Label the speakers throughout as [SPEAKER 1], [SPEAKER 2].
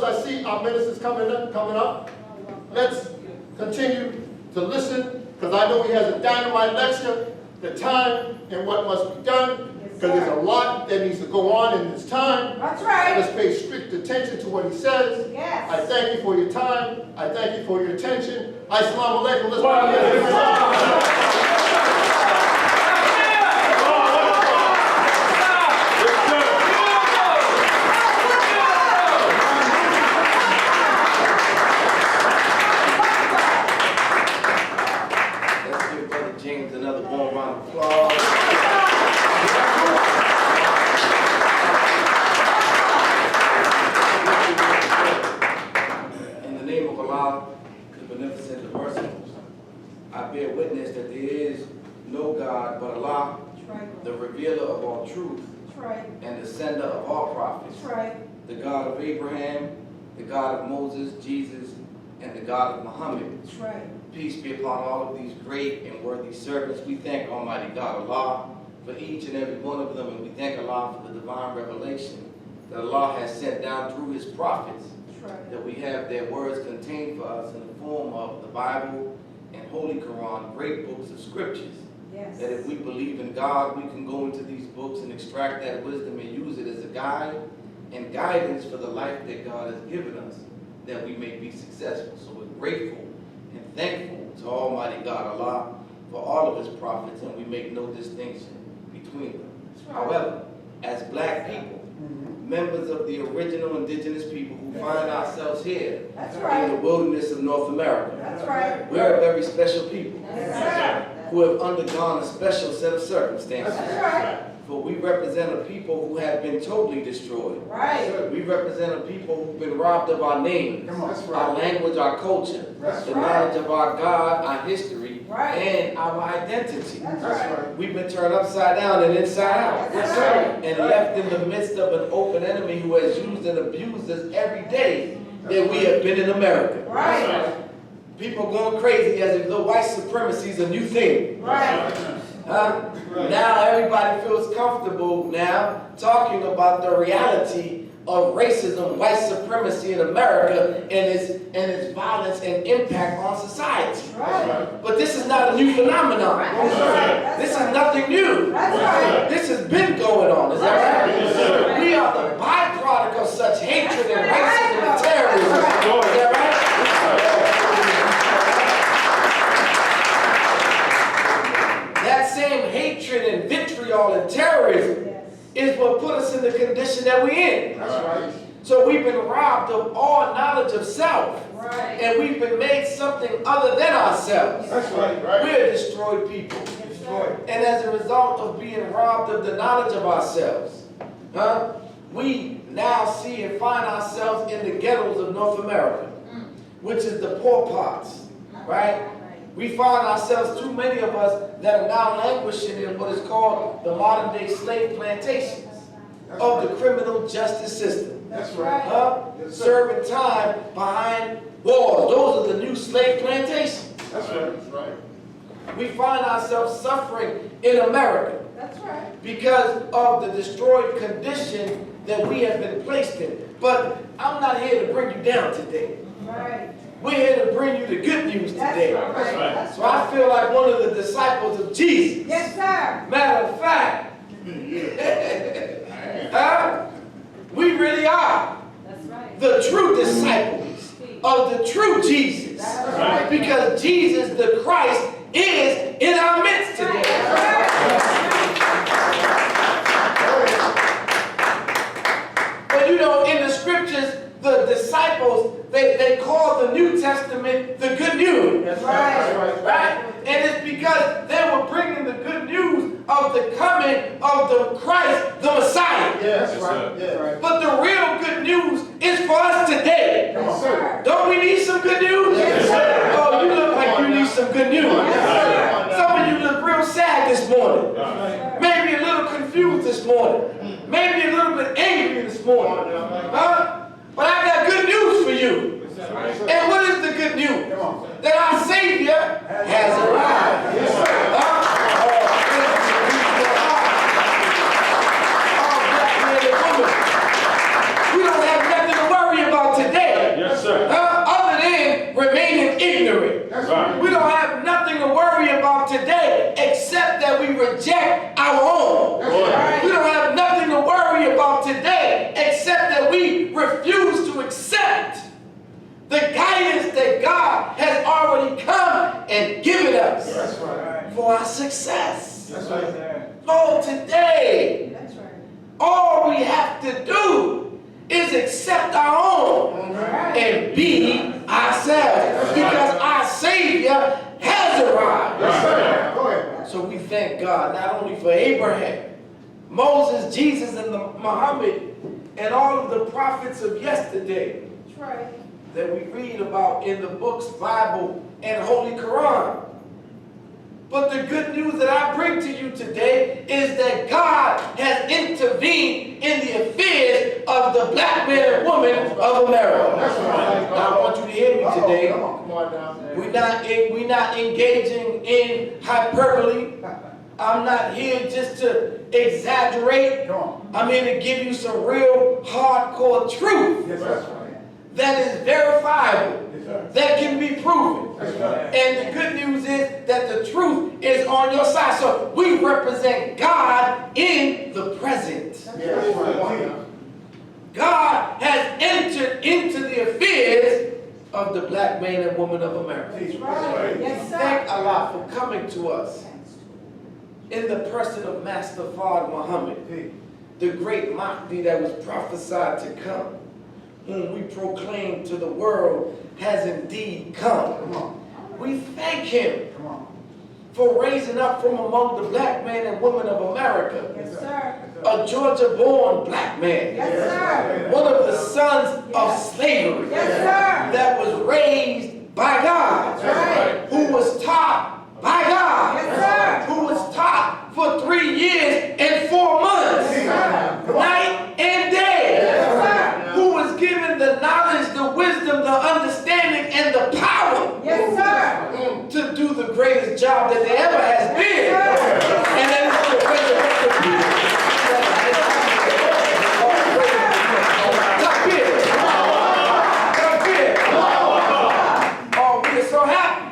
[SPEAKER 1] I see our ministers coming up. Let's continue to listen, because I know he has a dynamite lecture, the time and what must be done, because there's a lot that needs to go on in this time.
[SPEAKER 2] That's right.
[SPEAKER 1] Let's pay strict attention to what he says.
[SPEAKER 2] Yes.
[SPEAKER 1] I thank you for your time. I thank you for your attention. Assalamu alaikum. Let's
[SPEAKER 3] another warm round of applause. In the name of Allah, the beneficent, the merciful, I bear witness that there is no God but Allah, the revealer of all truth, and the sender of all prophets, the God of Abraham, the God of Moses, Jesus, and the God of Muhammad. Peace be upon all of these great and worthy servants. We thank Almighty God Allah for each and every one of them, and we thank Allah for the divine revelation that Allah has sent down through his prophets, that we have their words contained for us in the form of the Bible and Holy Quran, great books of scriptures.
[SPEAKER 2] Yes.
[SPEAKER 3] That if we believe in God, we can go into these books and extract that wisdom and use it as a guide and guidance for the life that God has given us, that we may be successful. So we're grateful and thankful to Almighty God Allah for all of his prophets, and we make no distinction between them. However, as black people, members of the original indigenous people who find ourselves here in the wilderness of North America, we're a very special people who have undergone a special set of circumstances. For we represent a people who have been totally destroyed. We represent a people who've been robbed of our names, our language, our culture, the knowledge of our God, our history, and our identity. We've been turned upside down and inside out, and left in the midst of an open enemy who has used and abused us every day that we have been in America. People going crazy as if the white supremacy is a new thing. Now everybody feels comfortable now talking about the reality of racism, white supremacy in America, and its violence and impact on society. But this is not a new phenomenon. This is nothing new. This has been going on. Is that right? We are the byproduct of such hatred and racism and terrorism. Is that right? That same hatred and vitriol and terrorism is what put us in the condition that we're in. So we've been robbed of all knowledge of self. And we've been made something other than ourselves. We're destroyed people. And as a result of being robbed of the knowledge of ourselves, we now see and find ourselves in the ghettos of North America, which is the poor parts, right? We find ourselves, too many of us, that are now languishing in what is called the modern-day slave plantations of the criminal justice system. Serving time behind walls. Those are the new slave plantations. We find ourselves suffering in America because of the destroyed condition that we have been placed in. But I'm not here to bring you down today. We're here to bring you the good news today. So I feel like one of the disciples of Jesus. Matter of fact, we really are the true disciples of the true Jesus. Because Jesus the Christ is in our midst today. But you know, in the scriptures, the disciples, they call the New Testament the good news. Right? And it's because they were bringing the good news of the coming of the Christ, the Messiah. But the real good news is for us today. Don't we need some good news? Oh, you look like you need some good news. Some of you look real sad this morning. Maybe a little confused this morning. Maybe a little bit angry this morning. But I got good news for you. And what is the good news? That our Savior has arrived. We don't have nothing to worry about today. for our success.
[SPEAKER 1] That's right.
[SPEAKER 3] Lord, today,
[SPEAKER 2] That's right.
[SPEAKER 3] all we have to do is accept our own and be ourselves, because our Savior has arrived.
[SPEAKER 1] Yes, sir. Go ahead.
[SPEAKER 3] So we thank God not only for Abraham, Moses, Jesus, and Muhammad, and all of the prophets of yesterday
[SPEAKER 2] That's right.
[SPEAKER 3] that we read about in the books, Bible, and Holy Quran. But the good news that I bring to you today is that God has intervened in the affairs of the black man and woman of America.
[SPEAKER 1] That's right.
[SPEAKER 3] Now I want you to hear me today.
[SPEAKER 1] Come on now.
[SPEAKER 3] We're not engaging in hyperbole. I'm not here just to exaggerate.
[SPEAKER 1] Come on.
[SPEAKER 3] I'm here to give you some real hardcore truth
[SPEAKER 1] Yes, sir.
[SPEAKER 3] that is verifiable,
[SPEAKER 1] Yes, sir.
[SPEAKER 3] that can be proven.
[SPEAKER 1] That's right.
[SPEAKER 3] And the good news is that the truth is on your side. So we represent God in the present.
[SPEAKER 1] Yes, right.
[SPEAKER 3] God has entered into the affairs of the black man and woman of America.
[SPEAKER 2] That's right. Yes, sir.
[SPEAKER 3] Thank Allah for coming to us in the person of Master Fard Muhammad, the great Mahdi that was prophesied to come, whom we proclaim to the world has indeed come.
[SPEAKER 1] Come on.
[SPEAKER 3] We thank him
[SPEAKER 1] Come on.
[SPEAKER 3] for raising up from among the black men and women of America
[SPEAKER 2] Yes, sir.
[SPEAKER 3] a Georgia-born black man,
[SPEAKER 2] Yes, sir.
[SPEAKER 3] one of the sons of slavery,
[SPEAKER 2] Yes, sir.
[SPEAKER 3] that was raised by God,
[SPEAKER 2] That's right.
[SPEAKER 3] who was taught by God,
[SPEAKER 2] Yes, sir.
[SPEAKER 3] who was taught for 3 years and 4 months, night and day,
[SPEAKER 2] Yes, sir.
[SPEAKER 3] who was given the knowledge, the wisdom, the understanding, and the power
[SPEAKER 2] Yes, sir.
[SPEAKER 3] to do the greatest job that there ever has been. And that is to resurrect the people. Top here. Top here. Oh, we are so happy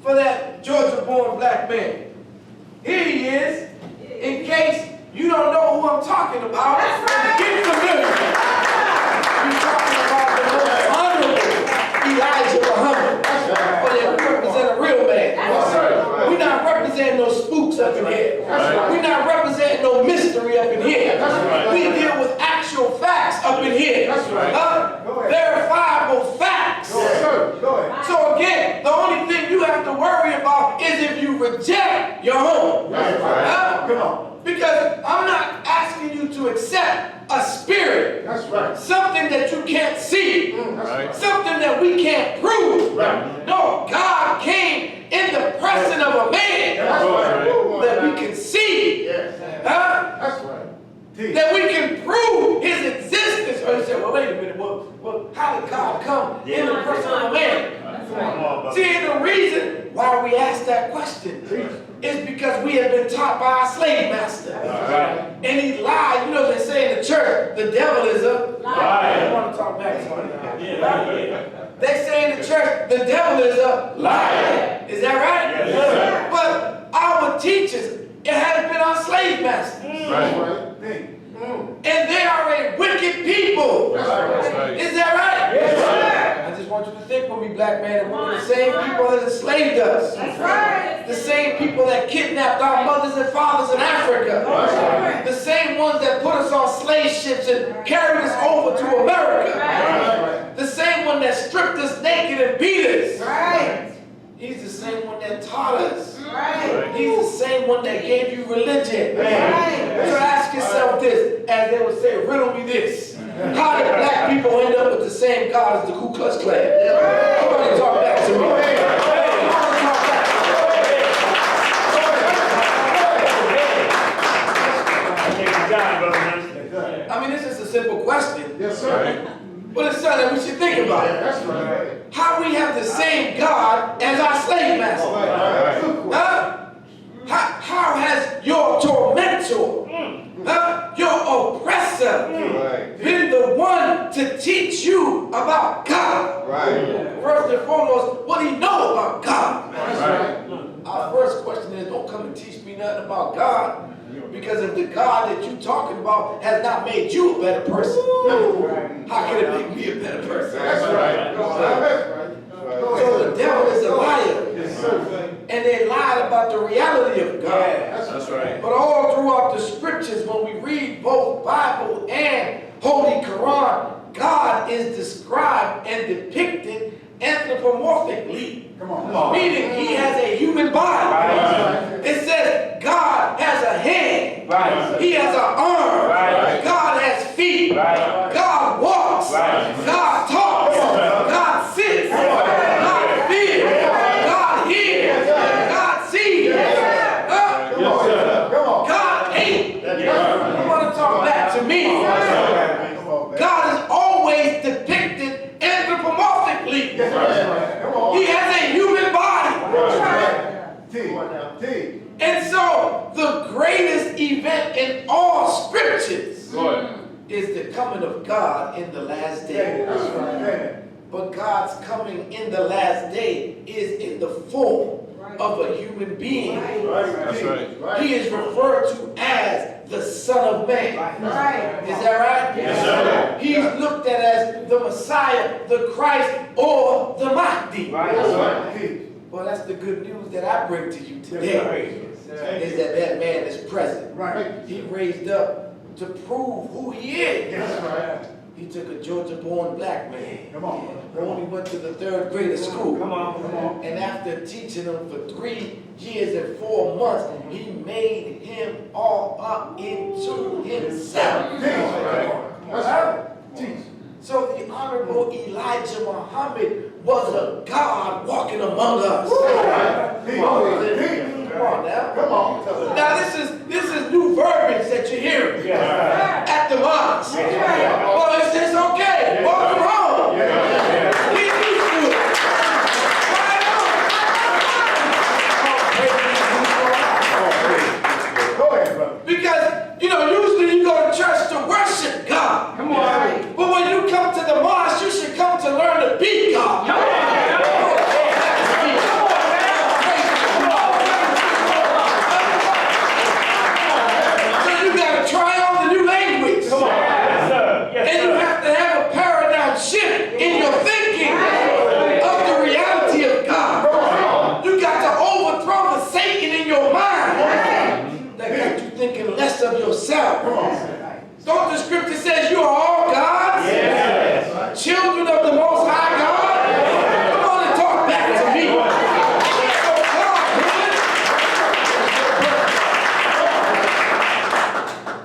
[SPEAKER 3] for that Georgia-born black man. Here he is. In case you don't know who I'm talking about, get familiar. We're talking about the most honorable Elijah Muhammad. But we represent a real man. We're not representing no spooks up in here. We're not representing no mystery up in here. We deal with actual facts up in here. Verifiable facts.
[SPEAKER 1] Yes, sir. Go ahead.
[SPEAKER 3] So again, the only thing you have to worry about is if you reject your home.
[SPEAKER 1] That's right. Come on.
[SPEAKER 3] Because I'm not asking you to accept a spirit,
[SPEAKER 1] That's right.
[SPEAKER 3] something that you can't see,
[SPEAKER 1] Right.
[SPEAKER 3] something that we can't prove.
[SPEAKER 1] Right.
[SPEAKER 3] No, God came in the person of a man
[SPEAKER 1] That's right.
[SPEAKER 3] that we can see,
[SPEAKER 1] Yes.
[SPEAKER 3] huh?
[SPEAKER 1] That's right.
[SPEAKER 3] That we can prove his existence. Or you say, well, wait a minute, well, how did God come in the person of a man? See, and the reason why we ask that question is because we have been taught by our slave master. And he lied. You know they say in the church, the devil is a liar. I want to talk back to somebody. They say in the church, the devil is a liar. Is that right?
[SPEAKER 1] Yes.
[SPEAKER 3] But our teachers, it has been our slave masters.
[SPEAKER 1] That's right.
[SPEAKER 3] And they are a wicked people.
[SPEAKER 1] That's right.
[SPEAKER 3] Is that right?
[SPEAKER 1] Yes.
[SPEAKER 3] I just want you to think with me, black man and woman, the same people that enslaved us.
[SPEAKER 2] That's right.
[SPEAKER 3] The same people that kidnapped our mothers and fathers in Africa.
[SPEAKER 2] Right.
[SPEAKER 3] The same ones that put us on slave ships and carried us over to America.
[SPEAKER 2] Right.
[SPEAKER 3] The same one that stripped us naked and beat us.
[SPEAKER 2] Right.
[SPEAKER 3] He's the same one that taught us.
[SPEAKER 2] Right.
[SPEAKER 3] He's the same one that gave you religion.
[SPEAKER 2] Right.
[SPEAKER 3] So ask yourself this, as they would say, riddle me this. How did black people end up with the same God as the Ku Klux Klan? Somebody talk back to me. I mean, this is a simple question,
[SPEAKER 1] Yes, sir.
[SPEAKER 3] but it's something that we should think about.
[SPEAKER 1] That's right.
[SPEAKER 3] How we have the same God as our slave master? Huh? How has your tormentor, your oppressor, been the one to teach you about God? First and foremost, what do you know about God? Our first question is, don't come and teach me nothing about God, because if the God that you're talking about has not made you a better person, how can it make me a better person?
[SPEAKER 1] That's right.
[SPEAKER 3] So the devil is a liar.
[SPEAKER 1] Yes, sir.
[SPEAKER 3] And they lied about about the reality of God.
[SPEAKER 4] That's right.
[SPEAKER 3] But all throughout the scriptures, when we read both Bible and Holy Quran, God is described and depicted anthropomorphically.
[SPEAKER 2] Come on.
[SPEAKER 3] Meaning he has a human body.
[SPEAKER 4] Right.
[SPEAKER 3] It says God has a hand.
[SPEAKER 4] Right.
[SPEAKER 3] He has an arm.
[SPEAKER 4] Right.
[SPEAKER 3] God has feet.
[SPEAKER 4] Right.
[SPEAKER 3] God walks.
[SPEAKER 4] Right.
[SPEAKER 3] God talks. God sits. God feels. God hears. God sees.
[SPEAKER 4] Yes, sir.
[SPEAKER 2] Come on.
[SPEAKER 3] God ate. You want to talk back to me?
[SPEAKER 2] Come on, man.
[SPEAKER 3] God is always depicted anthropomorphically.
[SPEAKER 2] Come on.
[SPEAKER 3] He has a human body.
[SPEAKER 2] T.
[SPEAKER 3] And so the greatest event in all scriptures
[SPEAKER 4] Good.
[SPEAKER 3] is the coming of God in the last day.
[SPEAKER 2] That's right.
[SPEAKER 3] But God's coming in the last day is in the form of a human being.
[SPEAKER 4] That's right.
[SPEAKER 3] He is referred to as the Son of Man. Is that right?
[SPEAKER 4] Yes, sir.
[SPEAKER 3] He's looked at as the Messiah, the Christ, or the Mahdi.
[SPEAKER 4] That's right.
[SPEAKER 3] Well, that's the good news that I bring to you today. Is that that man is present.
[SPEAKER 2] Right.
[SPEAKER 3] He raised up to prove who he is.
[SPEAKER 2] That's right.
[SPEAKER 3] He took a Georgia-born black man
[SPEAKER 2] Come on.
[SPEAKER 3] who only went to the 3rd grade of school.
[SPEAKER 4] Come on.
[SPEAKER 2] Come on.
[SPEAKER 3] And after teaching him for 3 years and 4 months, he made him all up into himself.
[SPEAKER 2] That's right. Teach.
[SPEAKER 3] So the Honorable Elijah Muhammad was a God walking among us. Come on now.
[SPEAKER 2] Come on.
[SPEAKER 3] Now this is new verbiage that you're hearing at the mosque. Well, it's okay. Welcome home. Get used to it. Right
[SPEAKER 2] Go ahead, brother.
[SPEAKER 3] on. Because, usually you go to church to worship God.
[SPEAKER 4] Come on.
[SPEAKER 3] But when you come to the mosque, you should come to learn to be God. So you got to try on the new language.
[SPEAKER 4] Come on. Yes, sir. Yes,
[SPEAKER 3] And you
[SPEAKER 4] sir.
[SPEAKER 3] have to have a paradigm shift in your thinking of the reality of God. You got to overthrow the Satan in your mind that got you thinking less of yourself. Don't the scripture says you are all gods?
[SPEAKER 4] Yes.
[SPEAKER 3] Children of the Most High God? Come on and talk back to me.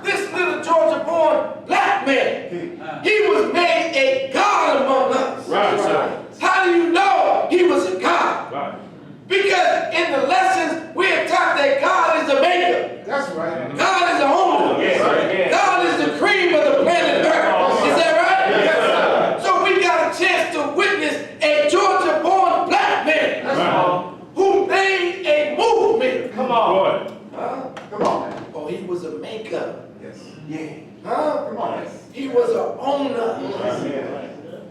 [SPEAKER 3] This little Georgia-born black man, he was made a God among us.
[SPEAKER 4] Right, sir.
[SPEAKER 3] How do you know he was a God?
[SPEAKER 4] Right.
[SPEAKER 3] Because in the lessons, we are taught that God is the maker.
[SPEAKER 2] That's right.
[SPEAKER 3] God is the owner.
[SPEAKER 4] Yes, sir. Yes.
[SPEAKER 3] God is the cream of the planet Earth. Is that right?
[SPEAKER 4] Yes, sir.
[SPEAKER 3] So we got a chance to witness a Georgia-born black man
[SPEAKER 4] Right.
[SPEAKER 3] who made a movement.
[SPEAKER 4] Come on.
[SPEAKER 3] Huh?
[SPEAKER 2] Come on, man.
[SPEAKER 3] Oh, he was a maker.
[SPEAKER 2] Yes.
[SPEAKER 3] Huh?
[SPEAKER 2] Come on.
[SPEAKER 3] He was an owner.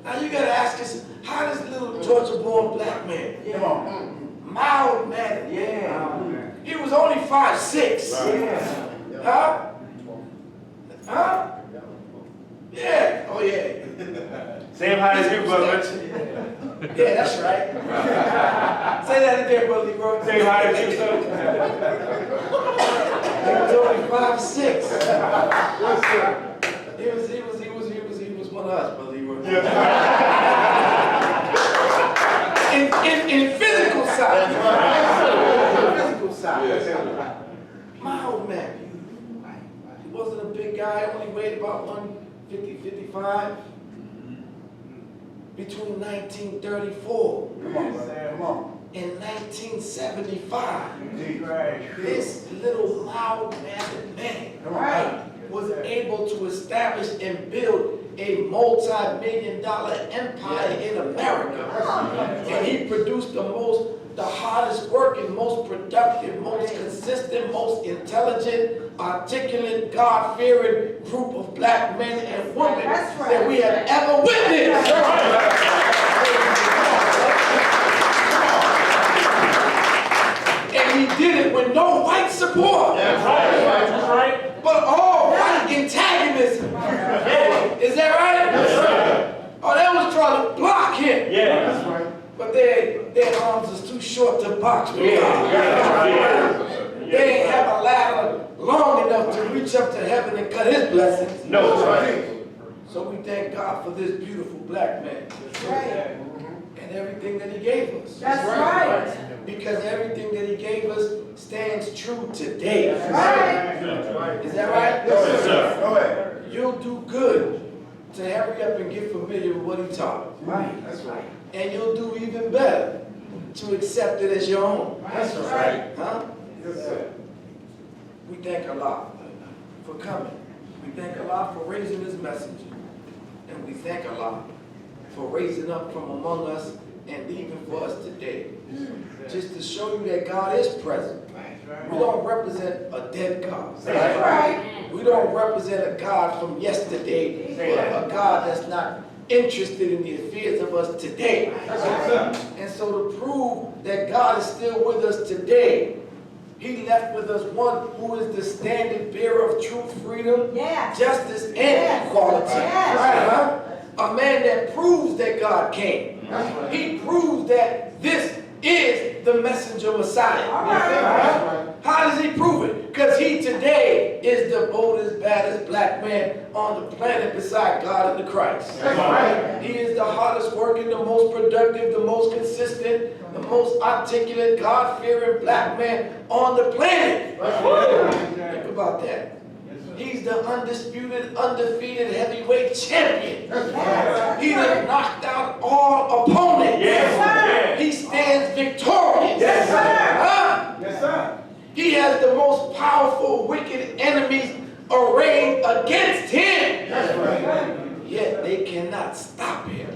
[SPEAKER 3] Now you gotta ask us, how does little Georgia-born black man,
[SPEAKER 2] Come on.
[SPEAKER 3] mild mannered, he was only 5'6". Huh? Huh? Yeah. Oh yeah.
[SPEAKER 4] Same height as you, brother.
[SPEAKER 3] Yeah, that's right. Say that again, Brother Leroy.
[SPEAKER 4] Same height as you, sir.
[SPEAKER 3] He was only 5'6".
[SPEAKER 2] Yes, sir.
[SPEAKER 3] He was one of us, Brother Leroy. In physical side. Physical side. Mild man. He wasn't a big guy, only weighed about 150, 55. Between 1934
[SPEAKER 2] Come on, brother. Come on.
[SPEAKER 3] and 1975,
[SPEAKER 2] Right.
[SPEAKER 3] this little mild-mannered man
[SPEAKER 2] Come on.
[SPEAKER 3] was able to establish and build a multi-million-dollar empire in America. And he produced the hardest working, most productive, most consistent, most intelligent, articulate, God-fearing group of black men and women that we have ever witnessed. And he did it with no white support.
[SPEAKER 4] That's right.
[SPEAKER 3] But all white antagonism. Is that right?
[SPEAKER 4] Yes, sir.
[SPEAKER 3] Oh, they was trying to block him.
[SPEAKER 4] Yeah.
[SPEAKER 2] That's right.
[SPEAKER 3] But their arms is too short. short to box with
[SPEAKER 4] Yeah,
[SPEAKER 3] God.
[SPEAKER 4] yeah.
[SPEAKER 3] They ain't have a ladder long enough to reach up to heaven and cut his blessings.
[SPEAKER 4] No, that's right.
[SPEAKER 3] So we thank God for this beautiful black man and everything that he gave us.
[SPEAKER 5] That's right.
[SPEAKER 3] Because everything that he gave us stands true today.
[SPEAKER 5] Right.
[SPEAKER 3] Is that right?
[SPEAKER 2] Yes, sir. Go ahead.
[SPEAKER 3] You'll do good to hurry up and get familiar with what he taught.
[SPEAKER 2] Right. That's right.
[SPEAKER 3] And you'll do even better to accept it as your own.
[SPEAKER 2] That's right.
[SPEAKER 3] Huh?
[SPEAKER 2] Yes, sir.
[SPEAKER 3] We thank Allah for coming. We thank Allah for raising his messenger. And we thank Allah for raising up from among us and even for us today. Just to show you that God is present. We don't represent a dead God.
[SPEAKER 5] That's right.
[SPEAKER 3] We don't represent a God from yesterday, but a God that's not interested in the affairs of us today. And so to prove that God is still with us today, he left with us one who is the standard bearer of truth, freedom,
[SPEAKER 5] Yes.
[SPEAKER 3] justice, and
[SPEAKER 5] Yes.
[SPEAKER 3] equality.
[SPEAKER 5] Yes.
[SPEAKER 3] Right, huh? A man that proves that God came. He proves that this is the messenger Messiah.
[SPEAKER 5] All right.
[SPEAKER 3] How does he prove it? Because he today is the boldest, baddest black man on the planet beside God and the Christ. He is the hardest working, the most productive, the most consistent, the most articulate, God-fearing black man on the planet. Think about that. He's the undisputed, undefeated heavyweight champion. He done knocked out all opponents.
[SPEAKER 4] Yes.
[SPEAKER 3] He stands victorious.
[SPEAKER 4] Yes, sir.
[SPEAKER 3] Huh?
[SPEAKER 2] Yes, sir.
[SPEAKER 3] He has the most powerful, wicked enemies arrayed against him.
[SPEAKER 2] That's right.
[SPEAKER 3] Yet they cannot stop him.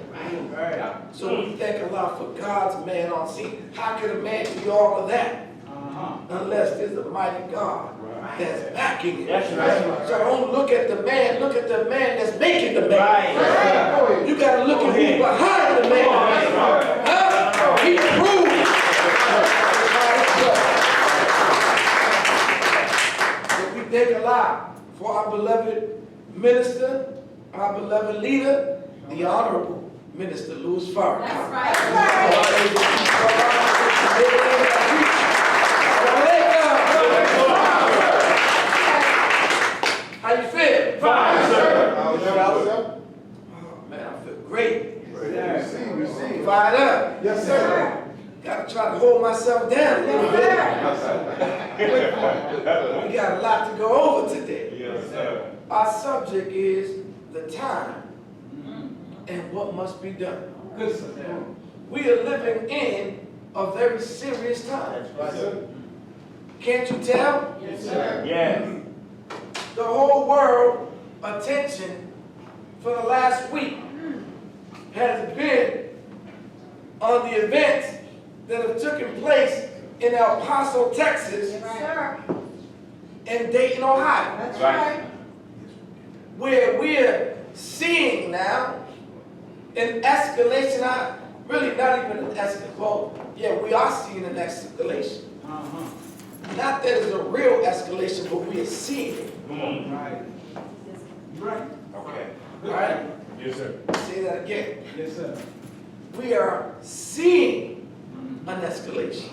[SPEAKER 2] Right.
[SPEAKER 3] So we thank Allah for God's man on scene. How can a man do all of that unless there's a mighty God that's backing him?
[SPEAKER 4] That's right.
[SPEAKER 3] So don't look at the man, look at the man that's making the man.
[SPEAKER 4] Right.
[SPEAKER 3] You got to look at who's behind the man. Huh? He proved it. So we thank Allah for our beloved minister, our beloved leader, the Honorable Minister Louis Farrakhan.
[SPEAKER 5] That's right.
[SPEAKER 3] How you feel?
[SPEAKER 4] Fine, sir.
[SPEAKER 3] Oh man, I feel great.
[SPEAKER 2] Receive.
[SPEAKER 3] Fired up.
[SPEAKER 2] Yes, sir.
[SPEAKER 3] Gotta try to hold myself down a little bit. We got a lot to go over today.
[SPEAKER 4] Yes, sir.
[SPEAKER 3] Our subject is the time and what must be done.
[SPEAKER 2] Good, sir.
[SPEAKER 3] We are living in a very serious time.
[SPEAKER 2] Right, sir.
[SPEAKER 3] Can't you tell?
[SPEAKER 2] Yes, sir.
[SPEAKER 4] Yes.
[SPEAKER 3] The whole world attention for the last week has been on the events that have taken place in El Paso, Texas,
[SPEAKER 5] Yes, sir.
[SPEAKER 3] and Dayton, Ohio,
[SPEAKER 5] That's
[SPEAKER 4] Right.
[SPEAKER 5] right.
[SPEAKER 3] where we're seeing now an escalation. Really not even an escalation. Well, yeah, we are seeing an escalation. Not that it's a real escalation, but we are seeing it.
[SPEAKER 4] Come on.
[SPEAKER 2] Right. Right.
[SPEAKER 4] Okay.
[SPEAKER 3] All right?
[SPEAKER 4] Yes, sir.
[SPEAKER 3] Say that again.
[SPEAKER 2] Yes, sir.
[SPEAKER 3] We are seeing an escalation.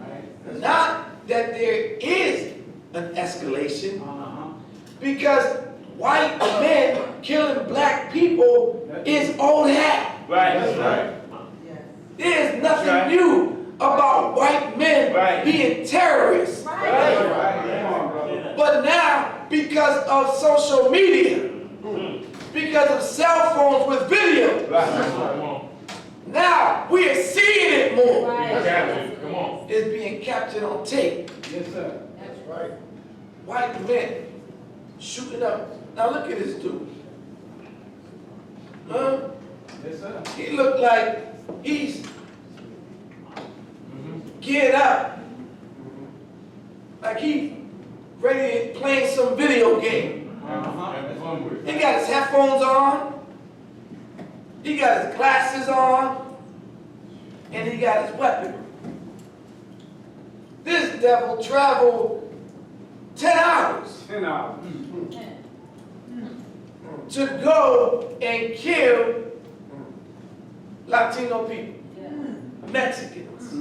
[SPEAKER 2] Right.
[SPEAKER 3] Not that there is an escalation, because white men killing black people is old hat.
[SPEAKER 4] Right. That's right.
[SPEAKER 3] There's nothing
[SPEAKER 4] Right.
[SPEAKER 3] new about white men
[SPEAKER 4] Right.
[SPEAKER 3] being terrorists.
[SPEAKER 5] Right.
[SPEAKER 2] Come on, brother.
[SPEAKER 3] But now, because of social media, because of cell phones with video,
[SPEAKER 4] Right.
[SPEAKER 3] now we are seeing it more.
[SPEAKER 5] Right.
[SPEAKER 4] Come on.
[SPEAKER 3] It's being captured on tape.
[SPEAKER 2] Yes, sir.
[SPEAKER 5] That's
[SPEAKER 3] Right. White men shooting up. Now look at this dude. Huh?
[SPEAKER 2] Yes, sir.
[SPEAKER 3] He looked like he's geared up. Like he ready to play some video game. He got his headphones on. He got his glasses on. And he got his weapon. This devil traveled 10 hours
[SPEAKER 2] 10 hours.
[SPEAKER 3] to go and kill Latino people, Mexicans,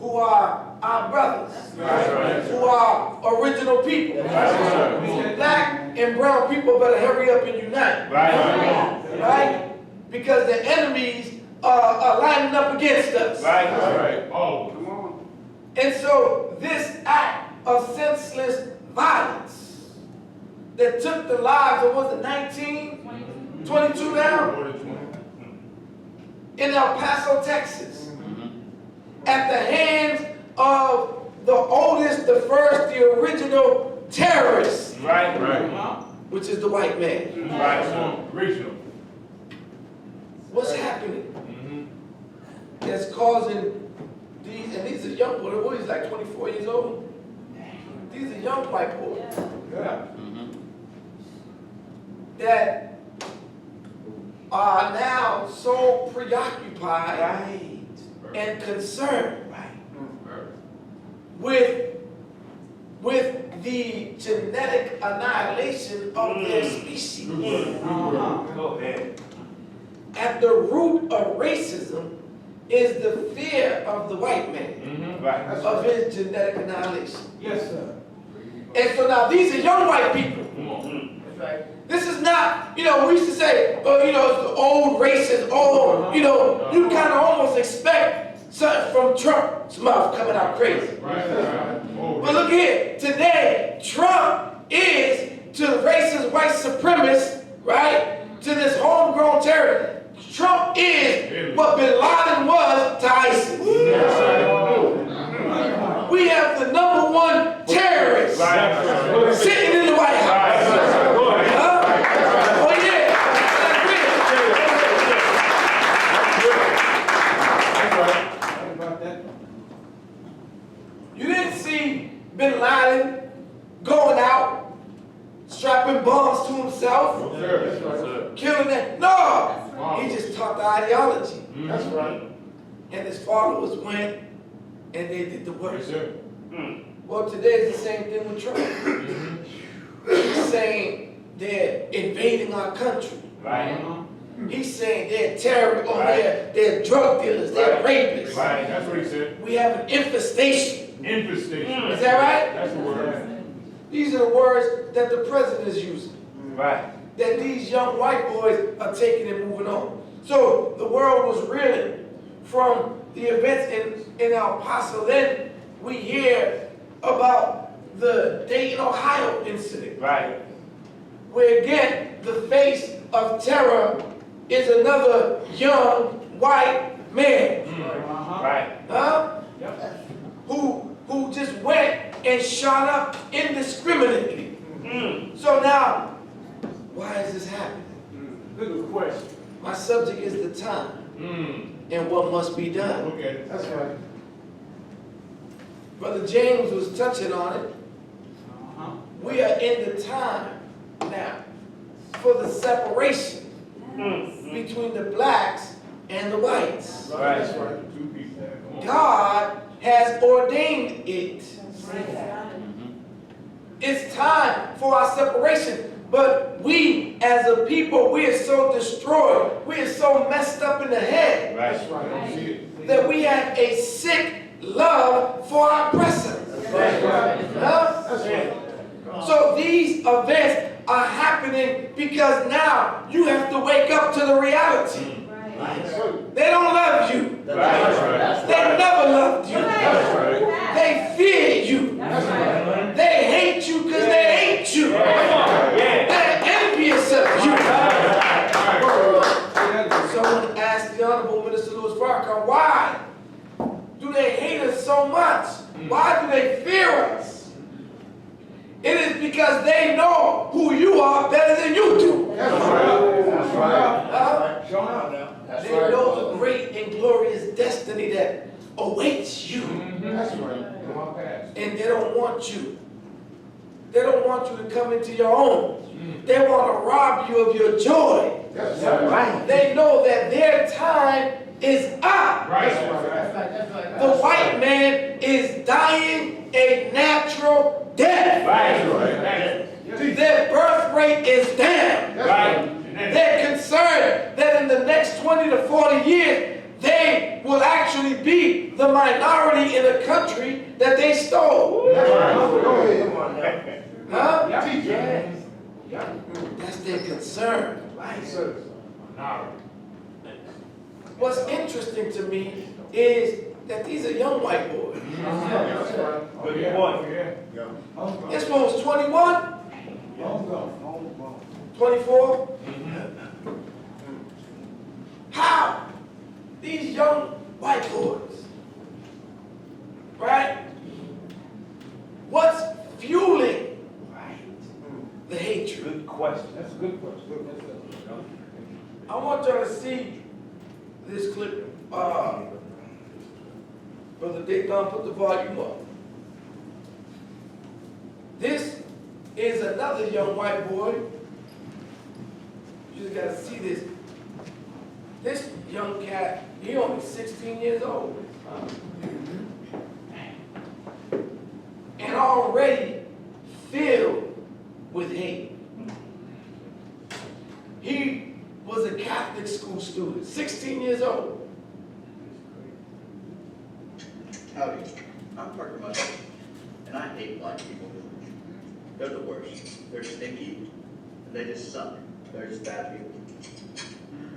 [SPEAKER 3] who are our brothers,
[SPEAKER 4] That's right.
[SPEAKER 3] who are original people.
[SPEAKER 4] Right.
[SPEAKER 3] Black and brown people better hurry up and unite,
[SPEAKER 4] Right.
[SPEAKER 3] right? Because the enemies are lining up against us.
[SPEAKER 4] That's right. Oh.
[SPEAKER 2] Come on.
[SPEAKER 3] And so this act of senseless violence that took the lives of, was it 19, 22 now?
[SPEAKER 4] More than 20.
[SPEAKER 3] In El Paso, Texas, at the hands of the oldest, the first, the original terrorist,
[SPEAKER 4] Right. Right.
[SPEAKER 3] which is the white man.
[SPEAKER 4] Right. Regional.
[SPEAKER 3] What's happening?
[SPEAKER 4] Mm-hmm.
[SPEAKER 3] That's causing these, and these are young boys, what, he's like 24 years old? These are young white boys
[SPEAKER 2] Yeah.
[SPEAKER 3] that are now so preoccupied and concerned with the genetic annihilation of their species.
[SPEAKER 2] Go ahead.
[SPEAKER 3] At the root of racism is the fear of the white man,
[SPEAKER 4] Mm-hmm.
[SPEAKER 2] Right.
[SPEAKER 3] of his genetic annihilation.
[SPEAKER 2] Yes, sir.
[SPEAKER 3] And so now these are young white people.
[SPEAKER 4] Come on.
[SPEAKER 3] This is not, we used to say, oh, it's the old racist, old, you kind of almost expect something from Trump's mouth coming out crazy.
[SPEAKER 4] Right. Oh,
[SPEAKER 3] But look here, today, Trump is to the racist white supremacists, right? To this homegrown terrorist. Trump is what Bin Laden was to ISIS. We have the #1 terrorist sitting in the White House. Huh? Oh yeah.
[SPEAKER 2] How about that?
[SPEAKER 3] You didn't see Bin Laden going out, strapping bombs to himself, killing it. No! He just taught the ideology.
[SPEAKER 1] That's right.
[SPEAKER 3] And his followers went and they did the work.
[SPEAKER 4] Yes, sir.
[SPEAKER 3] Well, today is the same thing with Trump. He's saying they're invading our country.
[SPEAKER 4] Right.
[SPEAKER 3] He's saying they're terrorists, or they're drug dealers, they're rapists.
[SPEAKER 4] Right. That's what he said.
[SPEAKER 3] We have an infestation.
[SPEAKER 4] Infestation.
[SPEAKER 3] Is that right?
[SPEAKER 4] That's the word.
[SPEAKER 3] These are the words that the president is using.
[SPEAKER 4] Right.
[SPEAKER 3] That these young white boys are taking and moving on. So the world was reeling from the events in El Paso. Then we hear about the Dayton, Ohio incident.
[SPEAKER 4] Right.
[SPEAKER 3] Where again, the face of terror is another young white man.
[SPEAKER 4] Right.
[SPEAKER 3] Huh?
[SPEAKER 2] Yep.
[SPEAKER 3] Who just went and shot up indiscriminately. So now, why is this happening?
[SPEAKER 2] Good question.
[SPEAKER 3] My subject is the time and what must be done.
[SPEAKER 4] Look at it.
[SPEAKER 1] That's right.
[SPEAKER 3] Brother James was touching on it. We are in the time now for the separation between the blacks and the whites.
[SPEAKER 4] Right. That's right. Two people. Come on.
[SPEAKER 3] God has ordained it. It's time for our separation. But we, as a people, we are so destroyed. We are so messed up in the head
[SPEAKER 4] Right.
[SPEAKER 1] That's right.
[SPEAKER 4] I see it.
[SPEAKER 3] that we have a sick love for our oppressor.
[SPEAKER 1] That's right.
[SPEAKER 3] Huh?
[SPEAKER 1] That's right.
[SPEAKER 3] So these events are happening because now you have to wake up to the reality.
[SPEAKER 1] Yes, sir.
[SPEAKER 3] They don't love you.
[SPEAKER 4] Right. That's right.
[SPEAKER 3] They never loved you.
[SPEAKER 4] That's right.
[SPEAKER 3] They fear you.
[SPEAKER 1] That's right.
[SPEAKER 3] They hate you because they hate you. They're envious of you. Someone asked the Honorable Minister Louis Farrakhan, why do they hate us so much? Why do they fear us? It is because they know who you are better than you do.
[SPEAKER 1] That's right. That's right.
[SPEAKER 3] Huh?
[SPEAKER 2] Show up now.
[SPEAKER 1] That's
[SPEAKER 3] They know the great and glorious destiny that awaits you.
[SPEAKER 1] That's right.
[SPEAKER 2] Come on, pass.
[SPEAKER 3] And they don't want you. They don't want you to come into your own. They want to rob you of your joy.
[SPEAKER 1] That's right.
[SPEAKER 3] They know that their time is up.
[SPEAKER 4] Right.
[SPEAKER 3] The white man is dying a natural death.
[SPEAKER 4] Right.
[SPEAKER 3] Their birth rate is down.
[SPEAKER 1] That's right.
[SPEAKER 3] They're concerned that in the next 20 to 40 years, they will actually be the minority in a country that they stole.
[SPEAKER 2] That's right. Go ahead. Come on now.
[SPEAKER 3] Huh?
[SPEAKER 2] Yeah. Yeah.
[SPEAKER 3] That's their concern.
[SPEAKER 2] Right, sir.
[SPEAKER 3] What's interesting to me is that these are young white boys.
[SPEAKER 2] That's right.
[SPEAKER 4] Good point.
[SPEAKER 2] Yeah. Homegrown.
[SPEAKER 3] This one was 21,
[SPEAKER 2] Homegrown.
[SPEAKER 3] 24. How? These young white boys, right? What's fueling the hatred?
[SPEAKER 4] Good question.
[SPEAKER 2] That's a good question.
[SPEAKER 3] I want y'all to see this clip. Brother Dayton, put the volume up. This is another young white boy. You just gotta see this. This young cat, he only 16 years old. And already filled with hate. He was a Catholic school student, 16 years old.
[SPEAKER 6] Howdy, I'm Parker Muscle, and I hate black people. They're the worst. They're stinky, and they just suck. They're just bad people.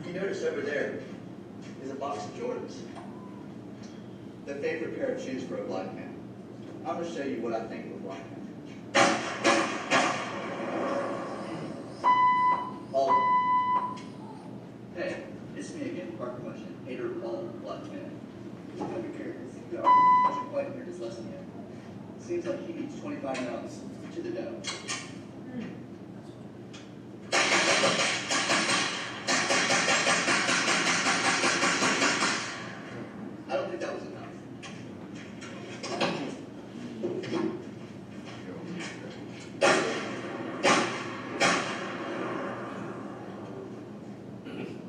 [SPEAKER 6] You notice over there is a box of Jordans. The favorite pair of shoes for a black man. I'm going to show you what I think of a black man. Hey, it's me again, Parker Muscle, hater of all black men. Over here, the hasn't quite learned his lesson yet. Seems like he needs 25 rounds to the dough. I don't think that was enough.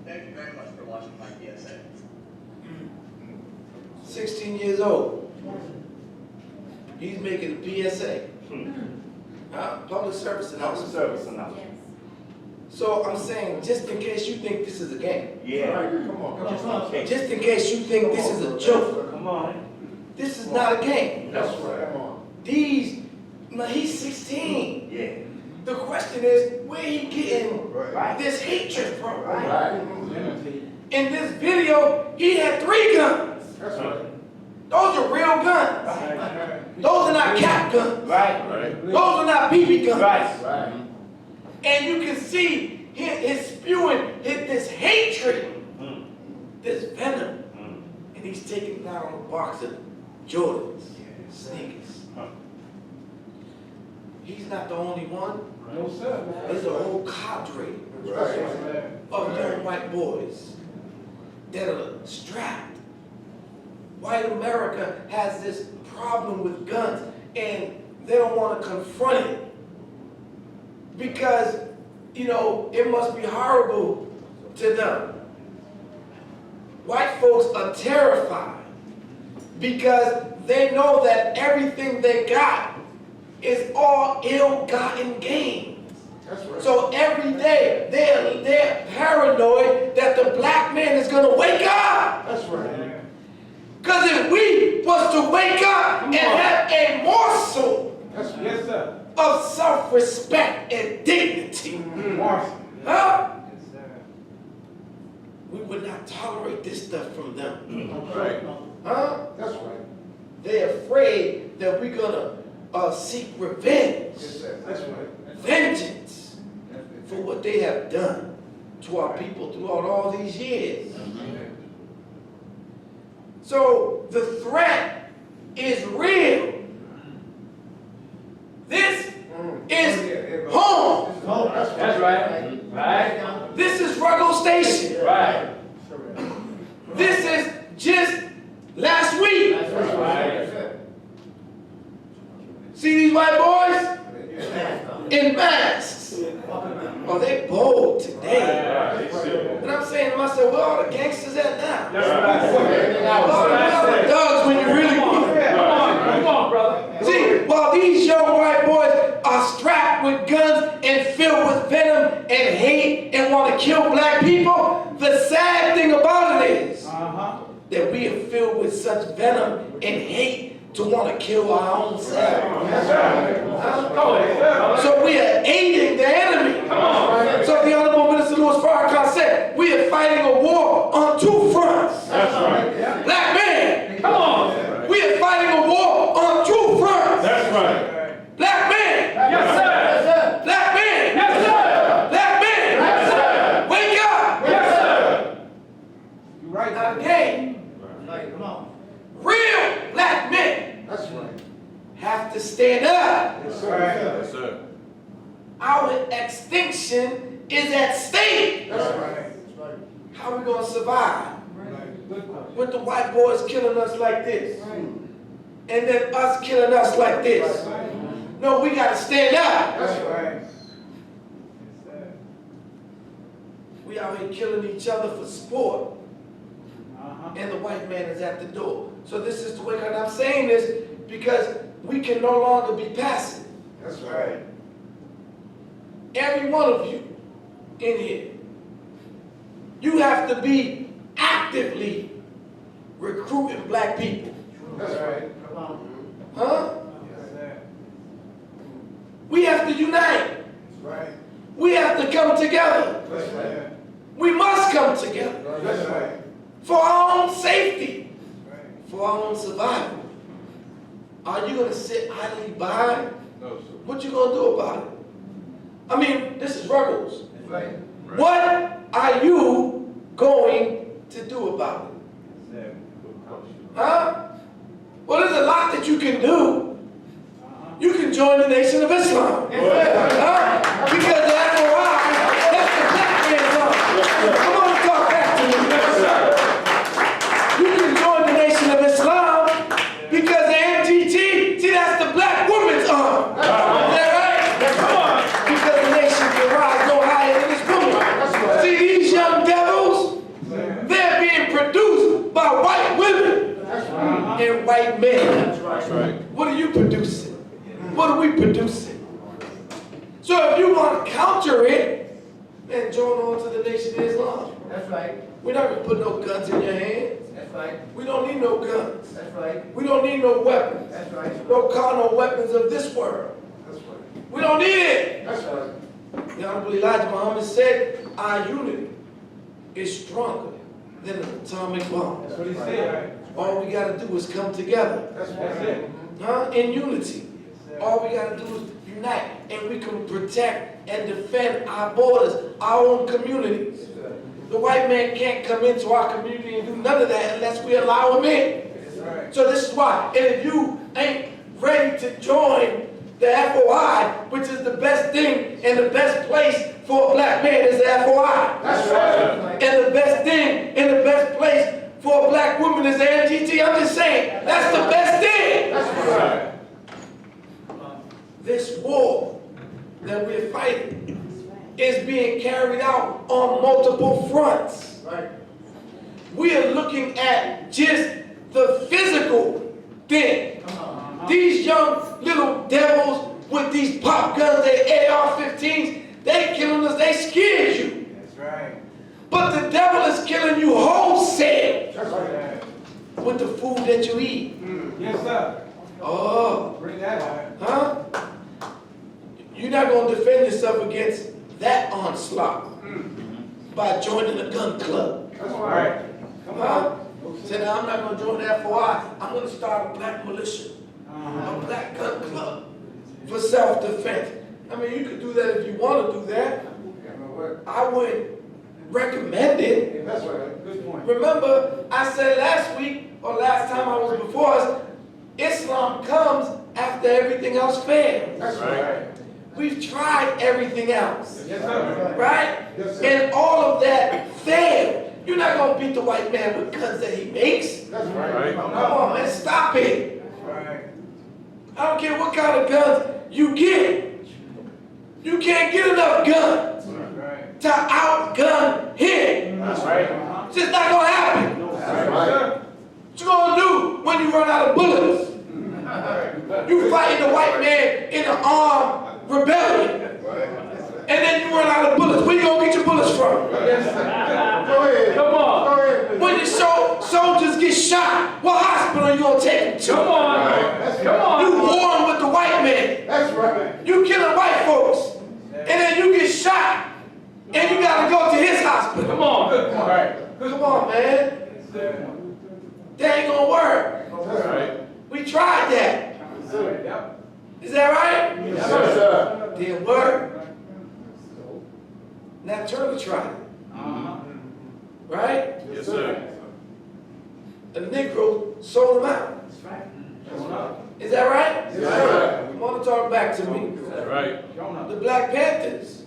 [SPEAKER 6] Thank you very much for watching my PSA.
[SPEAKER 3] 16 years old. He's making a PSA. Public service announcement.
[SPEAKER 4] Service announcement.
[SPEAKER 3] So I'm saying, just in case you think this is a game,
[SPEAKER 4] Yeah.
[SPEAKER 2] Come on.
[SPEAKER 3] just in case you think this is a joke,
[SPEAKER 4] Come on.
[SPEAKER 3] this is not a game.
[SPEAKER 2] That's right. Come on.
[SPEAKER 3] Now he's 16.
[SPEAKER 4] Yeah.
[SPEAKER 3] The question is, where he getting
[SPEAKER 2] Right.
[SPEAKER 3] this hatred from?
[SPEAKER 2] Right.
[SPEAKER 3] In this video, he had 3 guns.
[SPEAKER 2] That's right.
[SPEAKER 3] Those are real guns. Those are not cap guns.
[SPEAKER 4] Right.
[SPEAKER 3] Those are not BB guns.
[SPEAKER 2] Right.
[SPEAKER 3] And you can see his spewing this hatred, this venom. And he's taking down a box of Jordans, sneakers. He's not the only one.
[SPEAKER 2] No, sir.
[SPEAKER 3] There's a whole cadre
[SPEAKER 2] Right.
[SPEAKER 3] of young white boys that are strapped. White America has this problem with guns, and they don't want to confront it because, you know, it must be horrible to them. White folks are terrified because they know that everything they got is all ill-gotten gains.
[SPEAKER 2] That's right.
[SPEAKER 3] So every day they're paranoid that the black man is gonna wake up.
[SPEAKER 2] That's right.
[SPEAKER 3] Because if we was to wake up and have a morsel
[SPEAKER 2] That's yes, sir.
[SPEAKER 3] of self-respect and dignity,
[SPEAKER 2] Marcy.
[SPEAKER 3] huh? We would not tolerate this stuff from them,
[SPEAKER 2] That's right.
[SPEAKER 3] huh?
[SPEAKER 2] That's right.
[SPEAKER 3] They're afraid that we're gonna seek revenge,
[SPEAKER 2] Yes, sir. That's right.
[SPEAKER 3] vengeance for what they have done to our people throughout all these years. So the threat is real. This is home.
[SPEAKER 4] That's right. Right.
[SPEAKER 3] This is Ruggles Station.
[SPEAKER 4] Right.
[SPEAKER 3] This is just last week.
[SPEAKER 4] Right.
[SPEAKER 3] See these white boys in masks. Oh, they bold today. And I'm saying to myself, where all the gangsters at now?
[SPEAKER 4] That's right.
[SPEAKER 3] Where all the thugs when you really need them?
[SPEAKER 4] Come on, brother.
[SPEAKER 3] See, while these young white boys are strapped with guns and filled with venom and hate and want to kill black people, the sad thing about it is, that we are filled with such venom and hate to want to kill our own selves.
[SPEAKER 2] Yes, sir.
[SPEAKER 3] Huh?
[SPEAKER 4] Go ahead, brother.
[SPEAKER 3] So we are aiding the enemy.
[SPEAKER 4] Come on.
[SPEAKER 3] So the Honorable Minister Louis Farrakhan said, we are fighting a war on two fronts.
[SPEAKER 4] That's right.
[SPEAKER 3] Black man,
[SPEAKER 4] Come on.
[SPEAKER 3] we are fighting a war on two fronts.
[SPEAKER 4] That's right.
[SPEAKER 3] Black man,
[SPEAKER 4] Yes, sir.
[SPEAKER 3] black man,
[SPEAKER 4] Yes, sir.
[SPEAKER 3] black man,
[SPEAKER 4] Yes, sir.
[SPEAKER 3] wake up.
[SPEAKER 4] Yes, sir.
[SPEAKER 2] You're right.
[SPEAKER 3] Again,
[SPEAKER 6] Come on.
[SPEAKER 3] real black men
[SPEAKER 2] That's right.
[SPEAKER 3] have to stand up.
[SPEAKER 2] Yes, sir.
[SPEAKER 5] Yes, sir.
[SPEAKER 3] Our extinction is at stake.
[SPEAKER 2] That's right.
[SPEAKER 3] How are we going to survive
[SPEAKER 2] Good question.
[SPEAKER 3] with the white boys killing us like this? And then us killing us like this? No, we got to stand up.
[SPEAKER 2] That's right.
[SPEAKER 3] We out here killing each other for sport,
[SPEAKER 2] Uh-huh.
[SPEAKER 3] and the white man is at the door. So this is the way, and I'm saying this because we can no longer be passive.
[SPEAKER 2] That's right.
[SPEAKER 3] Every one of you in here, you have to be actively recruiting black people.
[SPEAKER 2] That's right.
[SPEAKER 3] Huh?
[SPEAKER 2] Yes, sir.
[SPEAKER 3] We have to unite.
[SPEAKER 2] That's right.
[SPEAKER 3] We have to come together.
[SPEAKER 2] That's right.
[SPEAKER 3] We must come together
[SPEAKER 2] That's right.
[SPEAKER 3] for our own safety,
[SPEAKER 2] That's right.
[SPEAKER 3] for our own survival. Are you going to sit idly by?
[SPEAKER 5] No, sir.
[SPEAKER 3] What you going to do about it? I mean, this is Rebels.
[SPEAKER 2] Right.
[SPEAKER 3] What are you going to do about it?
[SPEAKER 2] Yes, sir.
[SPEAKER 3] Huh? Well, there's a lot that you can do. You can join the Nation of Islam. Huh? Because after a while, that's the black man's army. Come on and talk back to me. You can join the Nation of Islam because the MTT, see, that's the black woman's arm. Is that right?
[SPEAKER 4] Come on.
[SPEAKER 3] Because the nation can rise no higher than this woman. See, these young devils, they're being produced by white women and white men.
[SPEAKER 5] That's right.
[SPEAKER 3] What are you producing? What are we producing? So if you want to counter it, then join on to the Nation of Islam.
[SPEAKER 6] That's right.
[SPEAKER 3] We're not going to put no guns in your hands.
[SPEAKER 6] That's right.
[SPEAKER 3] We don't need no guns.
[SPEAKER 6] That's right.
[SPEAKER 3] We don't need no weapons.
[SPEAKER 6] That's right.
[SPEAKER 3] No carnal weapons of this world.
[SPEAKER 2] That's right.
[SPEAKER 3] We don't need it.
[SPEAKER 2] That's right.
[SPEAKER 3] The Honorable Elijah Muhammad said, our unity is stronger than an atomic bomb.
[SPEAKER 2] That's what he said.
[SPEAKER 3] All we got to do is come together,
[SPEAKER 2] That's it.
[SPEAKER 3] huh? In unity. All we got to do is unite, and we can protect and defend our borders, our own communities. The white man can't come into our community and do none of that unless we allow him in.
[SPEAKER 2] That's right.
[SPEAKER 3] So this is why. And if you ain't ready to join the FOI, which is the best thing and the best place for a black man is the FOI.
[SPEAKER 2] That's right.
[SPEAKER 3] And the best thing and the best place for a black woman is the MGT. I'm just saying, that's the best thing.
[SPEAKER 2] That's right.
[SPEAKER 3] This war that we're fighting is being carried out on multiple fronts.
[SPEAKER 1] Right.
[SPEAKER 3] We are looking at just the physical thing. These young little devils with these pop guns, their AR-15s, they killing us, they scared you.
[SPEAKER 2] That's right.
[SPEAKER 3] But the devil is killing you wholesale
[SPEAKER 2] That's right.
[SPEAKER 3] with the food that you eat.
[SPEAKER 2] Yes, sir.
[SPEAKER 3] Oh,
[SPEAKER 2] Bring that out.
[SPEAKER 3] huh? You're not going to defend yourself against that onslaught by joining a gun club.
[SPEAKER 2] That's right. Come
[SPEAKER 3] Huh?
[SPEAKER 2] on.
[SPEAKER 3] Say, now I'm not going to join the FOI. I'm going to start a black militia, a black gun club for self-defense. I mean, you could do that if you want to do that. I wouldn't recommend it.
[SPEAKER 2] That's right. Good point.
[SPEAKER 3] Remember, I said last week, or last time I was before us, Islam comes after everything else fails.
[SPEAKER 2] That's right.
[SPEAKER 3] We've tried everything else,
[SPEAKER 2] Yes, sir.
[SPEAKER 3] right?
[SPEAKER 2] Yes, sir.
[SPEAKER 3] And all of that failed. You're not going to beat the white man with guns that he makes.
[SPEAKER 2] That's
[SPEAKER 5] Right.
[SPEAKER 2] right.
[SPEAKER 3] Come on, man, stop it.
[SPEAKER 2] That's right.
[SPEAKER 3] I don't care what kind of guns you get. You can't get enough guns
[SPEAKER 2] That's right.
[SPEAKER 3] to outgun him.
[SPEAKER 5] That's right.
[SPEAKER 3] It's just not going to happen.
[SPEAKER 2] That's right.
[SPEAKER 3] What you going to do when you run out of bullets? You fighting the white man in an armed rebellion. And then you run out of bullets. Where you going to get your bullets from?
[SPEAKER 2] Yes, sir.
[SPEAKER 1] Go ahead.
[SPEAKER 4] Come on.
[SPEAKER 1] Go ahead.
[SPEAKER 3] When the soldiers shot, what hospital you gonna take him to?
[SPEAKER 2] Come on. Come
[SPEAKER 3] You
[SPEAKER 2] on.
[SPEAKER 3] warring with the white man.
[SPEAKER 1] That's right.
[SPEAKER 3] You killing white folks. And then you get shot. And you gotta go to his hospital.
[SPEAKER 2] Come on. Good point. Right.
[SPEAKER 3] Come on, man. That ain't gonna work.
[SPEAKER 4] That's right.
[SPEAKER 3] We tried that.
[SPEAKER 2] Yep.
[SPEAKER 3] Is that right?
[SPEAKER 1] Yes, sir.
[SPEAKER 3] Didn't work. Nat Turner tried it.
[SPEAKER 2] Uh-huh.
[SPEAKER 3] Right?
[SPEAKER 4] Yes, sir.
[SPEAKER 3] The Negro sold him out.
[SPEAKER 2] That's right. Showing up.
[SPEAKER 3] Is that right?
[SPEAKER 1] Yes, sir.
[SPEAKER 3] I want to talk back to me.
[SPEAKER 4] That's right.
[SPEAKER 2] Showing up.
[SPEAKER 3] The Black Panthers.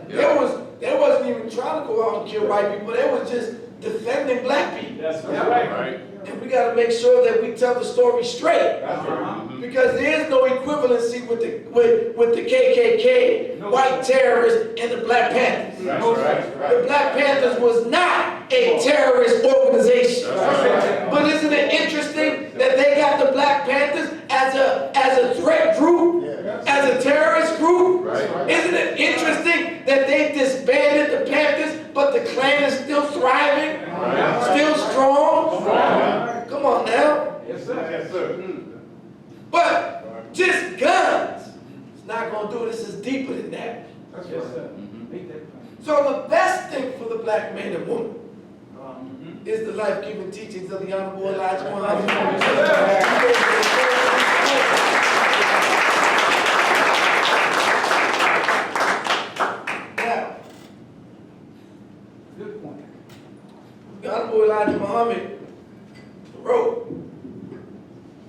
[SPEAKER 4] Yeah.
[SPEAKER 3] They wasn't even trying to go out and kill white people. They was just defending black people.
[SPEAKER 2] That's
[SPEAKER 3] Yeah.
[SPEAKER 2] right.
[SPEAKER 4] Right.
[SPEAKER 3] And we got to make sure that we tell the story straight.
[SPEAKER 2] Uh-huh.
[SPEAKER 3] Because there is no equivalency with the KKK,
[SPEAKER 2] No.
[SPEAKER 3] white terrorists, and the Black Panthers.
[SPEAKER 4] That's
[SPEAKER 2] No,
[SPEAKER 4] right.
[SPEAKER 3] The Black Panthers was not a terrorist organization.
[SPEAKER 4] That's right.
[SPEAKER 3] But isn't it interesting that they got the Black Panthers as a threat group,
[SPEAKER 1] Yeah.
[SPEAKER 3] as a terrorist group?
[SPEAKER 4] Right.
[SPEAKER 3] Isn't it interesting that they disbanded the Panthers, but the Klan is still thriving,
[SPEAKER 4] Right.
[SPEAKER 3] still strong?
[SPEAKER 2] Right.
[SPEAKER 3] Come on now.
[SPEAKER 2] Yes, sir. Yes, sir.
[SPEAKER 3] But just guns, it's not going to do it. This is deeper than that.
[SPEAKER 2] Yes, sir. Make that plain.
[SPEAKER 3] So the best thing for the black man and woman
[SPEAKER 2] Mhm.
[SPEAKER 3] is the life-giving teachings of the Honorable Elijah Muhammad. Now,
[SPEAKER 2] Good point.
[SPEAKER 3] the Honorable Elijah Muhammad wrote,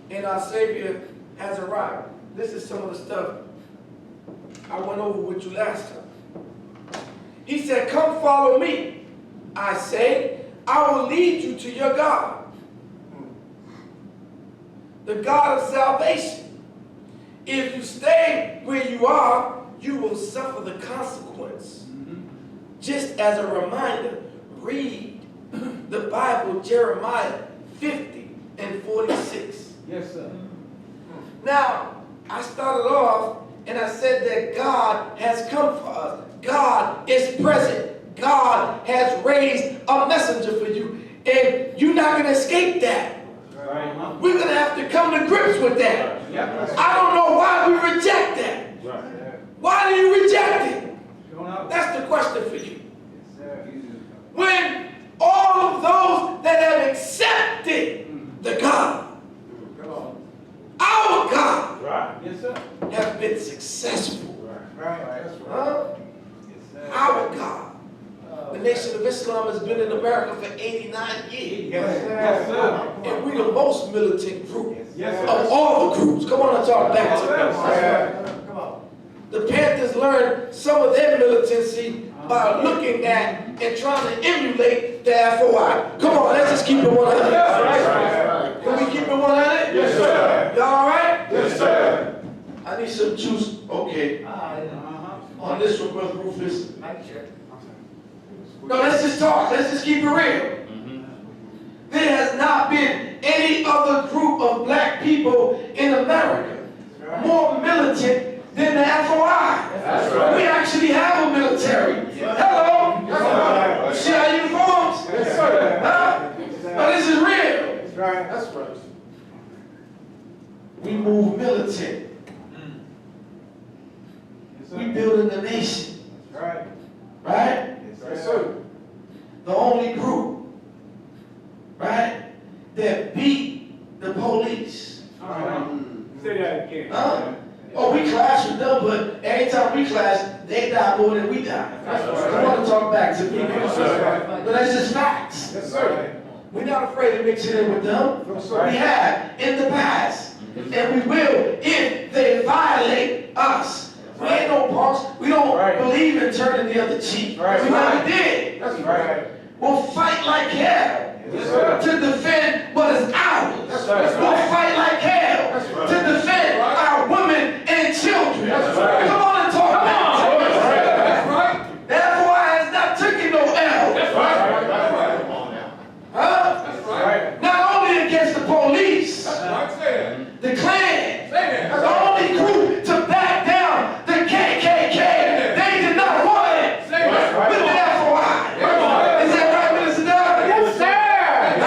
[SPEAKER 3] and our Savior has arrived. This is some of the stuff I went over with you last time. He said, come follow me. I say, I will lead you to your God, the God of salvation. If you stay where you are, you will suffer the consequence. Just as a reminder, read the Bible, Jeremiah 50 and 46.
[SPEAKER 2] Yes, sir.
[SPEAKER 3] Now, I started off and I said that God has come for us. God is present. God has raised a messenger for you. And you're not going to escape that.
[SPEAKER 2] Right. Huh?
[SPEAKER 3] We're going to have to come to grips with that.
[SPEAKER 2] Yep.
[SPEAKER 3] I don't know why we reject that. Why do you reject it?
[SPEAKER 2] Showing up.
[SPEAKER 3] That's the question for you.
[SPEAKER 2] Yes, sir.
[SPEAKER 3] When all of those that have accepted the God, our God,
[SPEAKER 4] Right.
[SPEAKER 2] Yes, sir.
[SPEAKER 3] have been successful.
[SPEAKER 2] Right. That's right.
[SPEAKER 3] Huh?
[SPEAKER 2] Yes, sir.
[SPEAKER 3] Our God. The Nation of Islam has been in America for 89 years.
[SPEAKER 2] Yes, sir. Yes, sir.
[SPEAKER 3] And we're the most militant group
[SPEAKER 2] Yes, sir.
[SPEAKER 3] of all the groups. Come on and talk back to me.
[SPEAKER 2] Yes,
[SPEAKER 3] The Panthers learned some of their militancy by looking at and trying to emulate the FOI. Come on, let's just keep it 100.
[SPEAKER 2] Yes,
[SPEAKER 3] Can we keep it 100?
[SPEAKER 4] Yes, sir.
[SPEAKER 3] Y'all all right?
[SPEAKER 4] Yes, sir.
[SPEAKER 3] I need some juice. Okay. On this one, Brother Rufus. No, let's just talk. Let's just keep it real. There has not been any other group of black people in America more militant than the FOI.
[SPEAKER 4] That's right.
[SPEAKER 3] We actually have a military. Hello? You see our uniforms?
[SPEAKER 1] Yes, sir.
[SPEAKER 3] Huh? But this is real.
[SPEAKER 2] That's right.
[SPEAKER 1] That's right.
[SPEAKER 3] We move militant.
[SPEAKER 2] Yes, sir.
[SPEAKER 3] We building the nation.
[SPEAKER 2] That's right.
[SPEAKER 3] Right?
[SPEAKER 1] Yes, sir.
[SPEAKER 3] The only group, right, that beat the police.
[SPEAKER 2] Say that again.
[SPEAKER 3] Huh? Oh, we clash with them, but every time we clash, they die more than we die. I want to talk back to people. But that's just facts.
[SPEAKER 1] Yes, sir.
[SPEAKER 3] We're not afraid to mix it in with them.
[SPEAKER 1] No, sir.
[SPEAKER 3] We have in the past, and we will if they violate us. We ain't no punks. We don't believe in turning the other cheek.
[SPEAKER 2] Right.
[SPEAKER 3] We never did.
[SPEAKER 1] That's
[SPEAKER 2] Right.
[SPEAKER 3] We'll fight like hell
[SPEAKER 2] Yes, sir.
[SPEAKER 3] to defend what is ours.
[SPEAKER 1] That's right.
[SPEAKER 3] We'll fight like hell
[SPEAKER 1] That's right.
[SPEAKER 3] to defend our women and children.
[SPEAKER 1] That's right.
[SPEAKER 3] Come on and talk back to us.
[SPEAKER 1] That's right.
[SPEAKER 3] Therefore, I has not taken no L.
[SPEAKER 4] That's right.
[SPEAKER 1] That's right. Come on now.
[SPEAKER 3] Huh?
[SPEAKER 1] That's
[SPEAKER 2] Right.
[SPEAKER 3] Not only against the police,
[SPEAKER 1] That's right. Say
[SPEAKER 3] the Klan,
[SPEAKER 1] that.
[SPEAKER 3] the only group to back down the KKK. They did not want it
[SPEAKER 1] Say that.
[SPEAKER 3] with the FOI. Is that right, Minister Doug?
[SPEAKER 2] Yes, sir.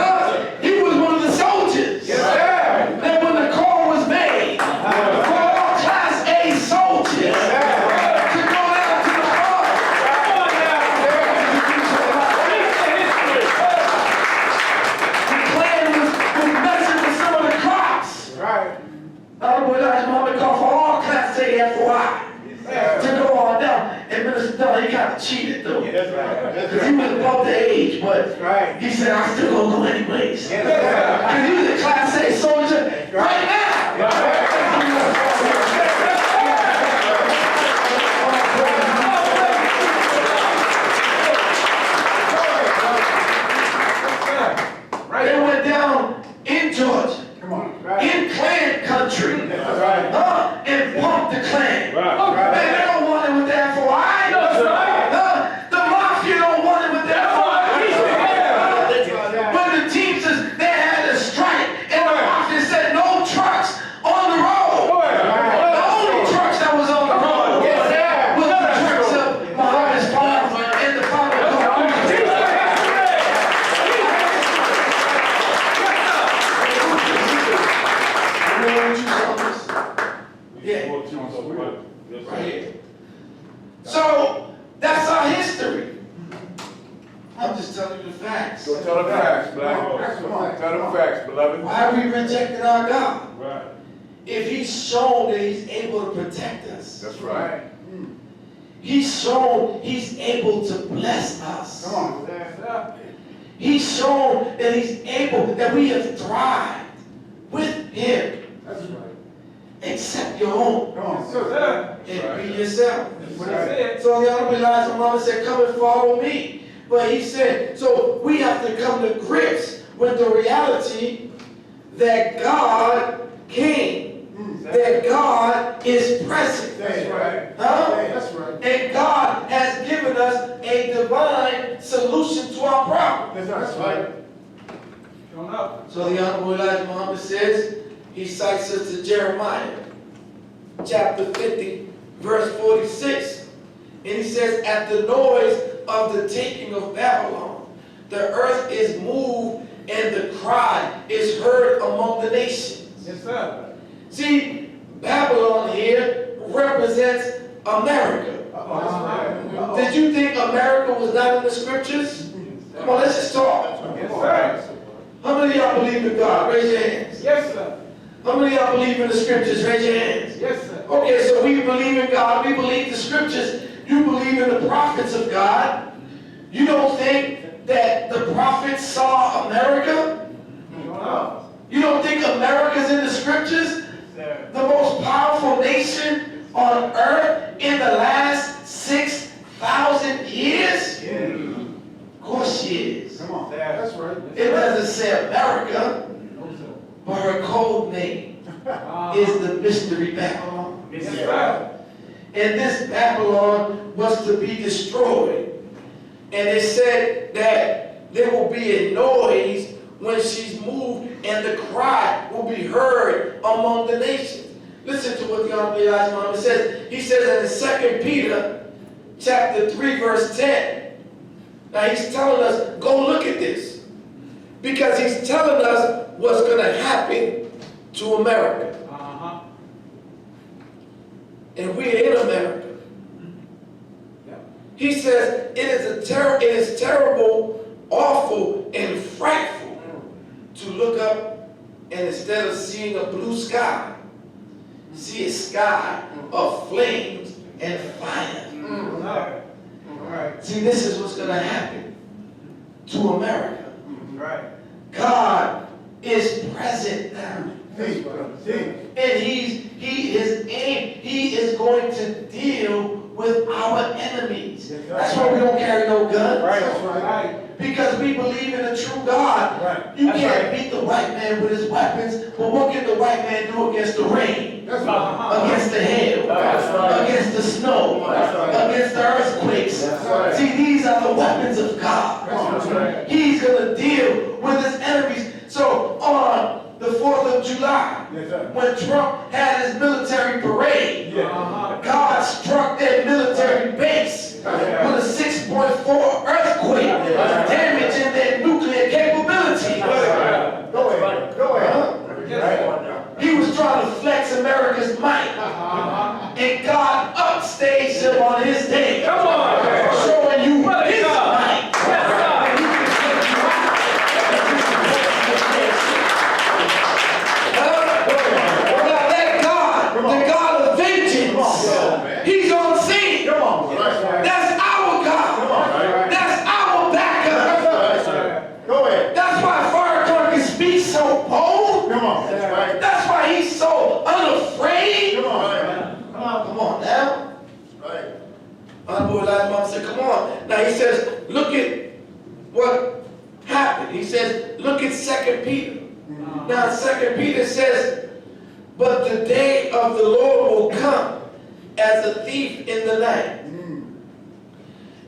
[SPEAKER 3] anyways. Because he was a Class A soldier right now. They went down in Georgia, in Klan country, and pumped the Klan. Man, they don't want it with that for I. The mafia don't want it with that for I. When the Teamsters, they had a strike, and the mafia said no trucks on the road. The only trucks that was on the road was the trucks of Muhammad's farm and the farm of right here. So that's our history. I'm just telling you the facts.
[SPEAKER 4] Go tell the facts, beloved. Tell the facts, beloved.
[SPEAKER 3] Why we rejected our God?
[SPEAKER 2] Right.
[SPEAKER 3] If He's shown that He's able to protect us,
[SPEAKER 4] That's right.
[SPEAKER 3] He's shown He's able to bless us.
[SPEAKER 2] Come on. That's up.
[SPEAKER 3] He's shown that He's able, that we have thrived with Him.
[SPEAKER 2] That's right.
[SPEAKER 3] Accept your own
[SPEAKER 2] Come on. Sir.
[SPEAKER 3] and be yourself.
[SPEAKER 2] What he said.
[SPEAKER 3] So the Honorable Elijah Muhammad said, come and follow me. But he said, so we have to come to grips with the reality that God came, that God is present.
[SPEAKER 2] That's right.
[SPEAKER 3] Huh?
[SPEAKER 2] That's right.
[SPEAKER 3] And God has given us a divine solution to our problem.
[SPEAKER 2] That's right. Showing up.
[SPEAKER 3] So the Honorable Elijah Muhammad says, he cites us to Jeremiah, chapter 50, verse 46. And he says, at the noise of the taking of Babylon, the earth is moved and the cry is heard among the nations.
[SPEAKER 2] Yes, sir.
[SPEAKER 3] See, Babylon here represents America.
[SPEAKER 2] That's right.
[SPEAKER 3] Did you think America was not in the scriptures? Come on, let's just talk.
[SPEAKER 2] Yes, sir.
[SPEAKER 3] How many of y'all believe in God? Raise your hands.
[SPEAKER 2] Yes, sir.
[SPEAKER 3] How many of y'all believe in the scriptures? Raise your hands.
[SPEAKER 2] Yes, sir.
[SPEAKER 3] Okay, so we believe in God, we believe the scriptures, you believe in the prophets of God. You don't think that the prophets saw America?
[SPEAKER 2] Showing up.
[SPEAKER 3] You don't think America's in the scriptures?
[SPEAKER 2] Sir.
[SPEAKER 3] The most powerful nation on earth in the last 6,000 years?
[SPEAKER 2] Yeah.
[SPEAKER 3] Of course she is.
[SPEAKER 2] Come on. That's right.
[SPEAKER 3] It doesn't say America,
[SPEAKER 2] No, sir.
[SPEAKER 3] but her code name is the Mystery Babylon.
[SPEAKER 2] Yes, sir.
[SPEAKER 3] And this Babylon was to be destroyed. And it said that there will be a noise when she's moved and the cry will be heard among the nations. Listen to what the Honorable Elijah Muhammad says. He says in 2 Peter chapter 3 verse 10. Now he's telling us, go look at this. Because he's telling us what's going to happen to America.
[SPEAKER 2] Uh-huh.
[SPEAKER 3] And we're in America. He says it is terrible, awful, and frightful to look up and instead of seeing a blue sky, see a sky of flames and fire.
[SPEAKER 2] All right.
[SPEAKER 3] See, this is what's going to happen to America.
[SPEAKER 2] Right.
[SPEAKER 3] God is present now. And he is going to deal with our enemies. That's why we don't carry no guns.
[SPEAKER 2] Right.
[SPEAKER 3] Because we believe in a true God.
[SPEAKER 2] Right.
[SPEAKER 3] You
[SPEAKER 2] That's
[SPEAKER 3] can't
[SPEAKER 2] right.
[SPEAKER 3] beat the white man with his weapons, but what can the white man do against the rain? Against the hail?
[SPEAKER 1] That's right.
[SPEAKER 3] Against the snow?
[SPEAKER 1] That's right.
[SPEAKER 3] Against the earthquakes?
[SPEAKER 1] That's right.
[SPEAKER 3] See, these are the weapons of God.
[SPEAKER 1] That's right.
[SPEAKER 3] He's going to deal with his enemies. So on the 4th of July,
[SPEAKER 2] Yes, sir.
[SPEAKER 3] when Trump had his military parade,
[SPEAKER 2] Yeah.
[SPEAKER 3] God struck their military base with a 6.4 earthquake, damaging their nuclear capability.
[SPEAKER 1] Go ahead. Go ahead.
[SPEAKER 3] He was trying to flex America's might, and God upstaged him on his day,
[SPEAKER 2] Come on.
[SPEAKER 3] showing you
[SPEAKER 2] Praise
[SPEAKER 3] his
[SPEAKER 2] God.
[SPEAKER 3] might. Now let God, the God of vengeance, he's on scene.
[SPEAKER 1] Come on. on, that's right.
[SPEAKER 3] That's why he's so unafraid.
[SPEAKER 1] Come on,
[SPEAKER 3] Come on now.
[SPEAKER 1] right.
[SPEAKER 3] Honorable Elijah Mom said, come on. Now he says, look at what happened. He says, look at 2 Peter. Now 2 Peter says, but the day of the Lord will come as a thief in the night,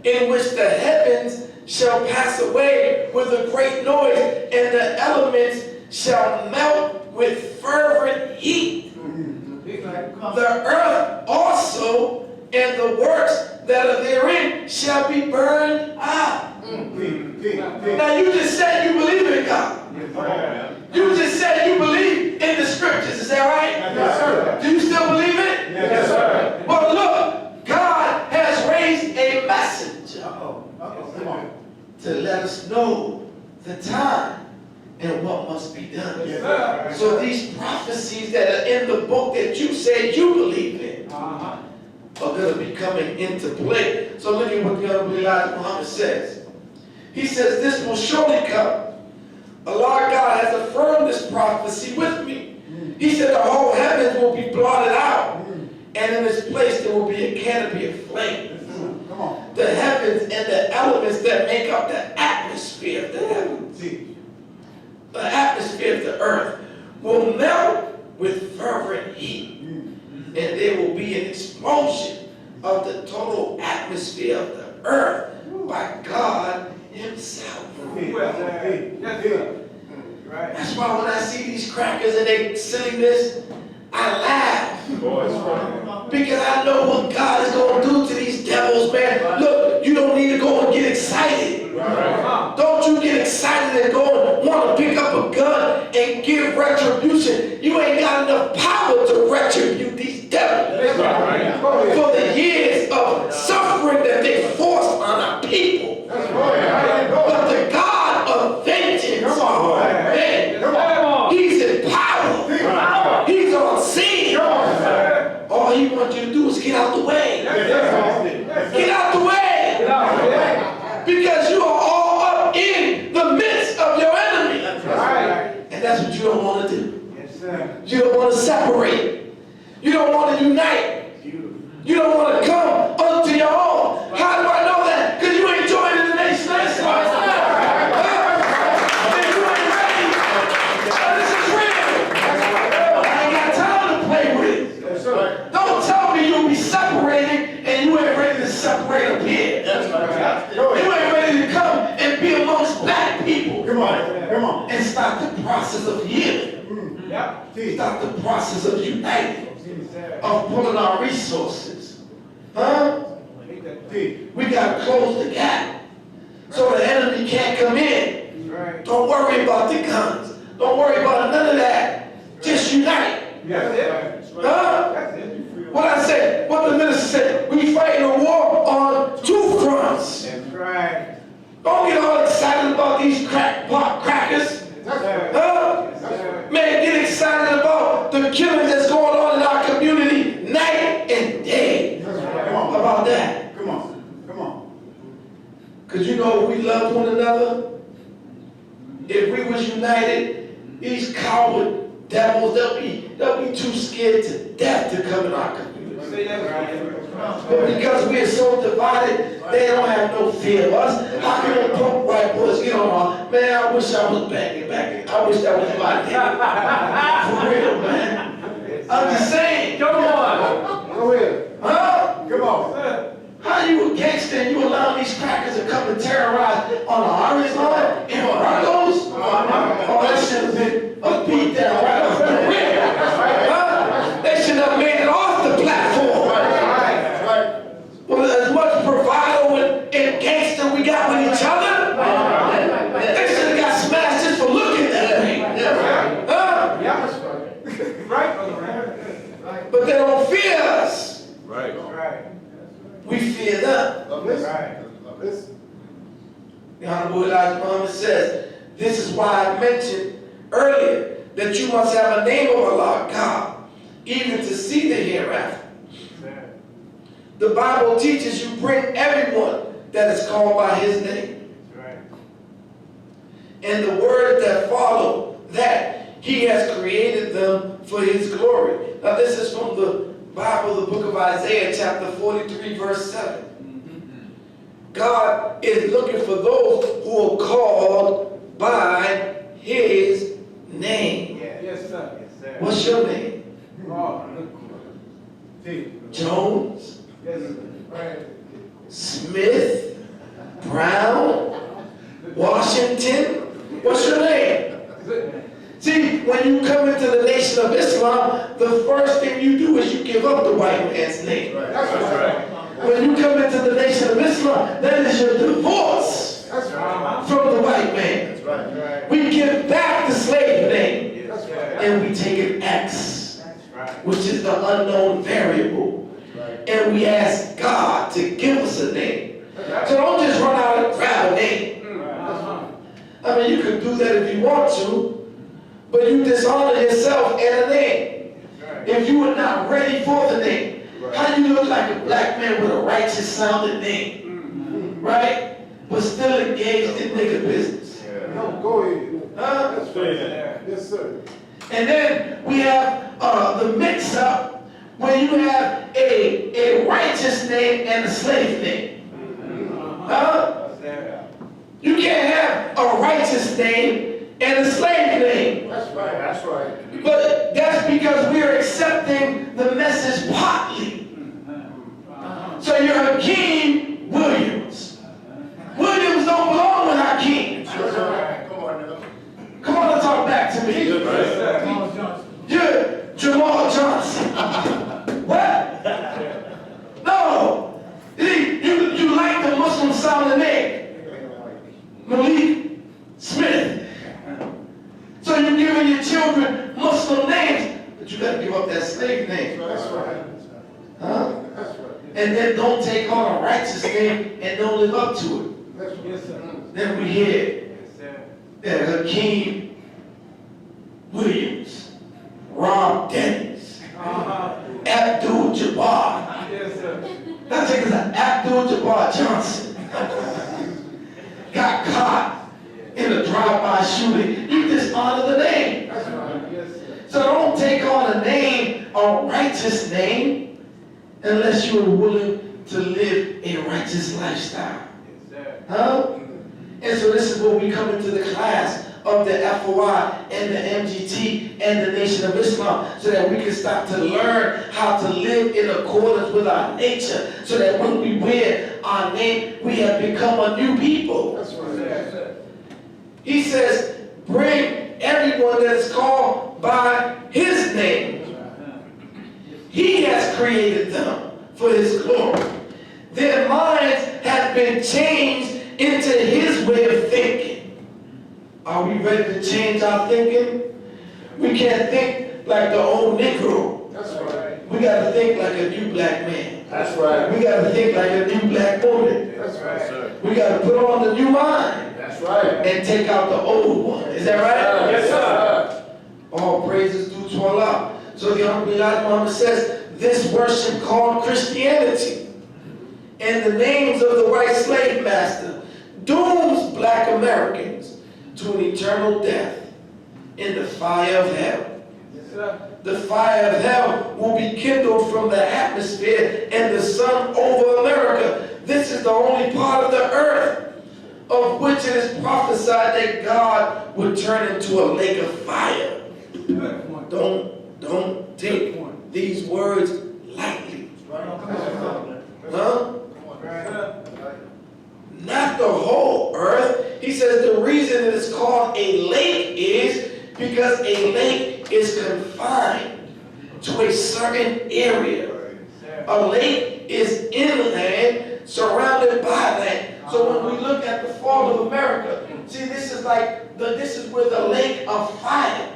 [SPEAKER 3] in which the heavens shall pass away with a great noise, and the elements shall melt with fervent heat. The earth also and the works that are therein shall be burned up. Now you just said you believe in God. You just said you believe in the scriptures. Is that right?
[SPEAKER 1] Yes, sir.
[SPEAKER 3] Do you still believe it?
[SPEAKER 1] Yes, sir.
[SPEAKER 3] Well, look, God has raised a messenger
[SPEAKER 1] Come on.
[SPEAKER 3] to let us know the time and what must be done.
[SPEAKER 1] Yes, sir.
[SPEAKER 3] So these prophecies that are in the book that you say you believe in are going to be coming into play. So look at what the Honorable Elijah Muhammad says. He says, this will surely come. Allah God has affirmed this prophecy with me. He said the whole heavens will be blotted out, and in its place there will be a canopy of flame.
[SPEAKER 1] Come on.
[SPEAKER 3] The heavens and the elements that make up the atmosphere of the heavens, the atmosphere of the earth, will melt with fervent heat, and there will be an explosion of the total atmosphere of the earth by God Himself. That's why when I see these crackers and they silliness, I laugh. Because I know what God is going to do to these devils, man. Look, you don't need to go and get excited. Don't you get excited and go and want to pick up a gun and give retribution. You ain't got enough power to retribute these devils for the years of suffering that they forced on our people. But the God of vengeance, man, He's in power. He's on scene. All He wants you to do is get out the way. Get out the way. Because you are all up in the midst of your enemy. And that's what you don't want to do. You don't want to separate. You don't want to unite. You don't want to come unto your own. How do I know that? Because you ain't joining the nation of Islam. If you ain't ready, this is real. I ain't got time to play with it. Don't tell me you'll be separating and you ain't ready to separate up here. You ain't ready to come and be amongst black people.
[SPEAKER 1] Come on.
[SPEAKER 3] And start the process of healing. Start the process of uniting. Of pulling our resources. Huh? We got to close the gap so the enemy can't come in. Don't worry about the guns. Don't worry about none of that. Just unite. Huh? What I said, what the minister said, we fighting a war on two fronts. Don't get all excited about these crackers. Huh? Man, get excited about the killing that's going on in our community night and day. How about that?
[SPEAKER 1] Come on.
[SPEAKER 3] Because you know we love one another. If we was united, these coward devils, they'll be too scared to death to come in our community. But because we are so divided, they don't have no fear of us. How can them punk white boys get on? Man, I wish I was banging back. I wish that was my day. For real, man. I'm just saying.
[SPEAKER 1] Come on. Go ahead.
[SPEAKER 3] Huh?
[SPEAKER 1] Come on.
[SPEAKER 3] How you a gangster and you allow these crackers to come and terrorize on the orange line in Morocco's? Oh, that should have been a beat down right off the rim. Huh? They should have made it off the platform. Well, as much bravado and gangster we got with each other, they should have got smashed just for looking that way. Huh? But they don't fear us. We fear them. The Honorable Elijah Muhammad says, this is why I mentioned earlier that you must have a name of Allah, God, even to see the hereafter. The Bible teaches you bring everyone that is called by His name. And the words that follow that, He has created them for his glory. Now this is from the Bible, the book of Isaiah, chapter 43, verse 7. God is looking for those who are called by his name.
[SPEAKER 2] Yes, sir. Yes, sir.
[SPEAKER 3] What's your name?
[SPEAKER 2] Oh,
[SPEAKER 3] Jones,
[SPEAKER 2] yes, sir. Right.
[SPEAKER 3] Smith, Brown, Washington. What's your name? See, when you come into the Nation of Islam, the first thing you do is you give up the white man's name.
[SPEAKER 5] That's right.
[SPEAKER 3] When you come into the Nation of Islam, that is your divorce
[SPEAKER 5] That's right.
[SPEAKER 3] from the white man.
[SPEAKER 1] That's right.
[SPEAKER 3] We give back the slave name
[SPEAKER 2] Yes, sir.
[SPEAKER 3] and we take an X,
[SPEAKER 2] That's right.
[SPEAKER 3] which is the unknown variable.
[SPEAKER 1] Right.
[SPEAKER 3] And we ask God to give us a name. So don't just run out and grab a name. I mean, you can do that if you want to, but you dishonor yourself and a name. If you are not ready for the name, how do you look like a black man with a righteous sounding name, right? But still engaged in nigga business?
[SPEAKER 5] No, go ahead.
[SPEAKER 3] Huh?
[SPEAKER 5] That's right. Yes, sir.
[SPEAKER 3] And then we have the mix-up where you have a righteous name and a slave name. Huh? You can't have a righteous name and a slave name.
[SPEAKER 1] That's right. That's right.
[SPEAKER 3] But that's because we're accepting the message partly. So you're Hakeem Williams. Williams don't belong with Hakeem.
[SPEAKER 1] Come on now.
[SPEAKER 3] Come on and talk back to me. You're Jamal Johnson. What? No. You like the Muslim sounding name. Malik Smith. So you're giving your children Muslim names, but you got to give up that slave name.
[SPEAKER 5] That's right.
[SPEAKER 3] Huh?
[SPEAKER 5] That's right.
[SPEAKER 3] And then don't take on a righteous name and don't live up to it.
[SPEAKER 5] That's right.
[SPEAKER 2] Yes, sir.
[SPEAKER 3] Then we hear
[SPEAKER 2] Yes, sir.
[SPEAKER 3] that Hakeem Williams, Rob Dennis, Abdul Jabbar.
[SPEAKER 2] Yes, sir.
[SPEAKER 3] That take us to Abdul Jabbar Johnson. Got caught in a drive-by shooting. You dishonor the name.
[SPEAKER 5] That's right.
[SPEAKER 2] Yes, sir.
[SPEAKER 3] So don't take on a name, a righteous name, unless you're willing to live a righteous lifestyle.
[SPEAKER 2] Yes, sir.
[SPEAKER 3] Huh? And so this is where we come into the class of the FOI and the MGT and the Nation of Islam, so that we can start to learn how to live in accordance with our nature, so that when we wear our name, we have become a new people.
[SPEAKER 5] That's right.
[SPEAKER 3] He says, bring everyone that is called by his name. He has created them for his glory. Their minds have been changed into his way of thinking. Are we ready to change our thinking? We can't think like the old Negro.
[SPEAKER 5] That's right.
[SPEAKER 3] We got to think like a new black man.
[SPEAKER 1] That's right.
[SPEAKER 3] We got to think like a new black woman.
[SPEAKER 5] That's right.
[SPEAKER 3] We got to put on the new mind
[SPEAKER 1] That's right.
[SPEAKER 3] and take out the old one. Is that right?
[SPEAKER 1] Yes, sir.
[SPEAKER 3] All praises due to Allah. So the Honorable Muhammad says, this worship called Christianity and the names of the white slave master dooms black Americans to an eternal death in the fire of hell.
[SPEAKER 2] Yes, sir.
[SPEAKER 3] The fire of hell will be kindled from the atmosphere and the sun over America. This is the only part of the earth of which it is prophesied that God would turn into a lake of fire.
[SPEAKER 2] Good point.
[SPEAKER 3] Don't take these words lightly. Huh?
[SPEAKER 2] Right, sir.
[SPEAKER 3] Not the whole earth. He says the reason it is called a lake is because a lake is confined to a certain area. A lake is inland, surrounded by land. So when we look at the fall of America, see, this is where the lake of fire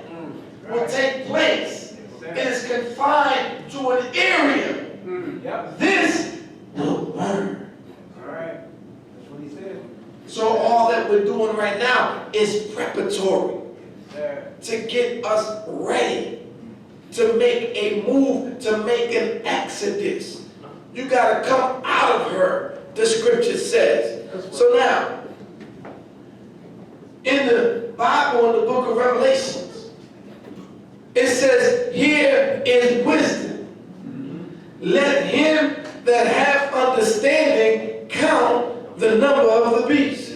[SPEAKER 3] will take place. It is confined to an area.
[SPEAKER 2] Yep.
[SPEAKER 3] This will burn.
[SPEAKER 2] All right. That's what he said.
[SPEAKER 3] So all that we're doing right now is preparatory
[SPEAKER 2] Sir.
[SPEAKER 3] to get us ready to make a move, to make an exodus. You got to come out of her, the scripture says. So now, in the Bible, in the book of Revelations, is wisdom. Let him that hath understanding count the number of the beast.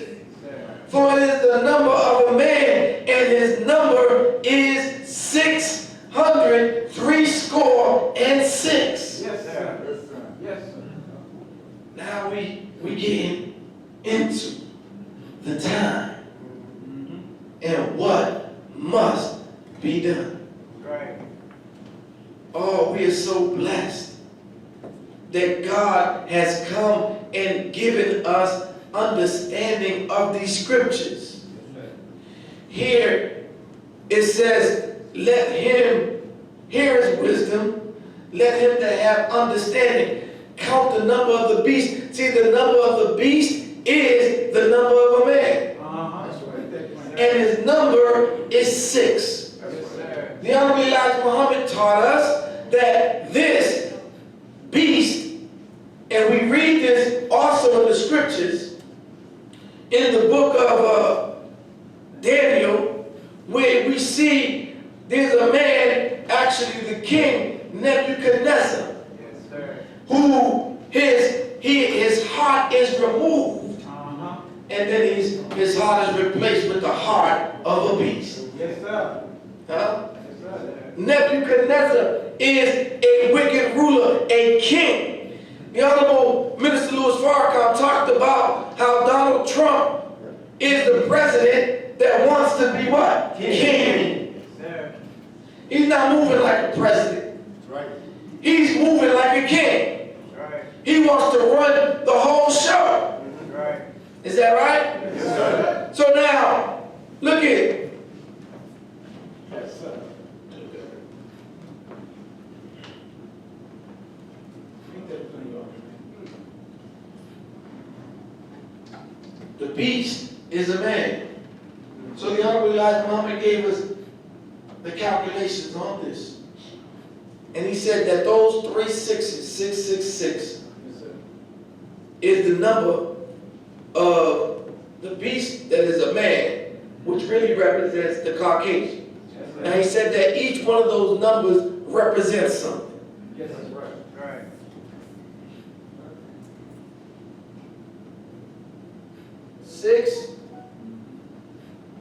[SPEAKER 3] For it is the number of a man, and his number is 666.
[SPEAKER 2] Yes, sir. Yes, sir.
[SPEAKER 3] Now we get into the time and what must be done.
[SPEAKER 2] Right.
[SPEAKER 3] Oh, we are so blessed that God has come and given us understanding of these scriptures. Here it says, let him, here is wisdom, let him that have understanding count the number of the beast. See, the number of the beast is the number of a man.
[SPEAKER 2] That's right.
[SPEAKER 3] And his number is 6.
[SPEAKER 2] Yes, sir.
[SPEAKER 3] The Honorable Elijah Muhammad taught us that this beast, and we read this also in the scriptures, in the book of Daniel, where we see there's a man, actually the king, Nebuchadnezzar,
[SPEAKER 2] Yes, sir.
[SPEAKER 3] who his heart is removed, and then his heart is replaced with the heart of a beast.
[SPEAKER 2] Yes, sir.
[SPEAKER 3] Huh?
[SPEAKER 2] Yes, sir.
[SPEAKER 3] Nebuchadnezzar is a wicked ruler, a king. The Honorable Minister Louis Farrakhan talked about how Donald Trump is the president that wants to be what? King.
[SPEAKER 2] Yes, sir.
[SPEAKER 3] He's not moving like a president.
[SPEAKER 1] Right.
[SPEAKER 3] He's moving like a king.
[SPEAKER 2] Right.
[SPEAKER 3] He wants to run the whole show.
[SPEAKER 2] Right.
[SPEAKER 3] Is that right?
[SPEAKER 2] Yes, sir.
[SPEAKER 3] So now, look at it.
[SPEAKER 2] Yes, sir.
[SPEAKER 3] The beast is a man. So the Honorable Elijah Muhammad gave us the calculations on this. And he said that those 3 6s, 666,
[SPEAKER 2] Yes, sir.
[SPEAKER 3] is the number of the beast that is a man, which really represents the Caucasian.
[SPEAKER 2] Yes, sir.
[SPEAKER 3] Now he said that each one of those numbers represents something.
[SPEAKER 2] Yes, that's right. Right.
[SPEAKER 3] 6,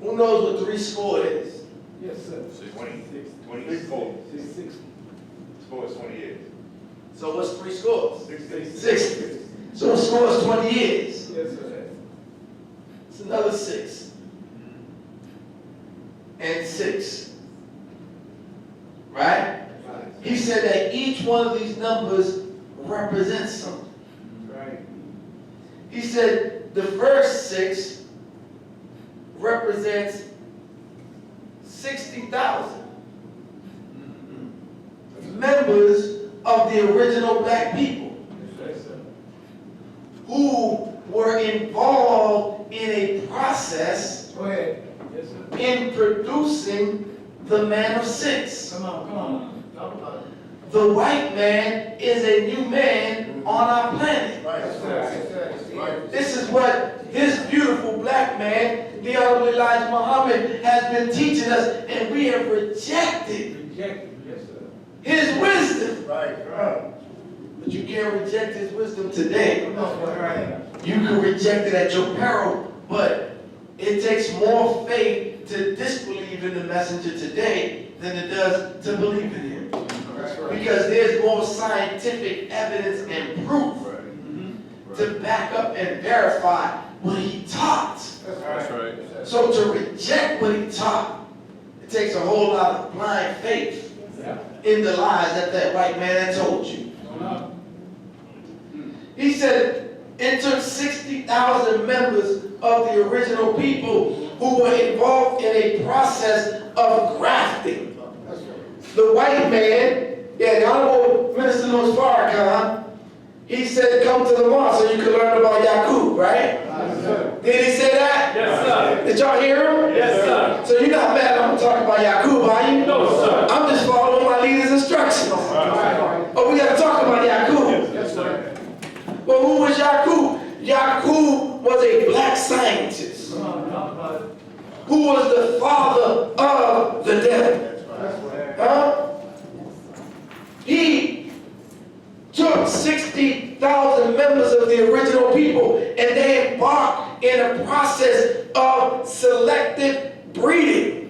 [SPEAKER 3] who knows what 3 score is?
[SPEAKER 2] Yes, sir.
[SPEAKER 4] 24.
[SPEAKER 2] 660.
[SPEAKER 4] Score is 20 years.
[SPEAKER 3] So what's 3 scores?
[SPEAKER 4] 60.
[SPEAKER 3] 60. So a score is 20 years.
[SPEAKER 2] Yes, sir.
[SPEAKER 3] It's another 6. And 6. Right? He said that each one of these numbers represents something.
[SPEAKER 2] Right.
[SPEAKER 3] He said the first 6 represents 60,000 members of the original black people
[SPEAKER 2] Yes, sir.
[SPEAKER 3] who were involved in a process
[SPEAKER 2] Go ahead. Yes, sir.
[SPEAKER 3] in producing the man of 6.
[SPEAKER 2] Come on. Talk about it.
[SPEAKER 3] The white man is a new man on our planet.
[SPEAKER 1] Right.
[SPEAKER 2] Yes, sir.
[SPEAKER 1] Right.
[SPEAKER 3] This is what this beautiful black man, the Honorable Elijah Muhammad, has been teaching us, and we have rejected
[SPEAKER 2] Rejected. Yes, sir.
[SPEAKER 3] his wisdom.
[SPEAKER 1] Right.
[SPEAKER 3] But you can't reject his wisdom today.
[SPEAKER 2] Come on. Right.
[SPEAKER 3] You can reject it at your peril, but it takes more faith to disbelieve in the messenger today than it does to believe in him.
[SPEAKER 2] That's right.
[SPEAKER 3] Because there's more scientific evidence and proof to back up and verify what he taught.
[SPEAKER 2] That's right.
[SPEAKER 3] So to reject what he taught, it takes a whole lot of blind faith
[SPEAKER 2] Yeah.
[SPEAKER 3] in the lies that white man had told you.
[SPEAKER 2] Come on.
[SPEAKER 3] He said it took 60,000 members of the original people who were involved in a process of grafting. The white man, the Honorable Minister Louis Farrakhan, he said, come to the mosque so you can learn about Yaqub, right?
[SPEAKER 2] Yes, sir.
[SPEAKER 3] Did he say that?
[SPEAKER 7] Yes, sir.
[SPEAKER 3] Did y'all hear him?
[SPEAKER 7] Yes, sir.
[SPEAKER 3] So you're not mad I'm talking about Yaqub, are you?
[SPEAKER 7] No, sir.
[SPEAKER 3] I'm just following my leader's instructions.
[SPEAKER 2] Right.
[SPEAKER 3] Oh, we got to talk about Yaqub.
[SPEAKER 2] Yes, sir.
[SPEAKER 3] Well, who was Yaqub? Yaqub was a black scientist
[SPEAKER 2] Come on. Talk about it.
[SPEAKER 3] who was the father of the devil.
[SPEAKER 2] That's right.
[SPEAKER 3] Huh? 60,000 members of the original people, and they embarked in a process of selective breeding.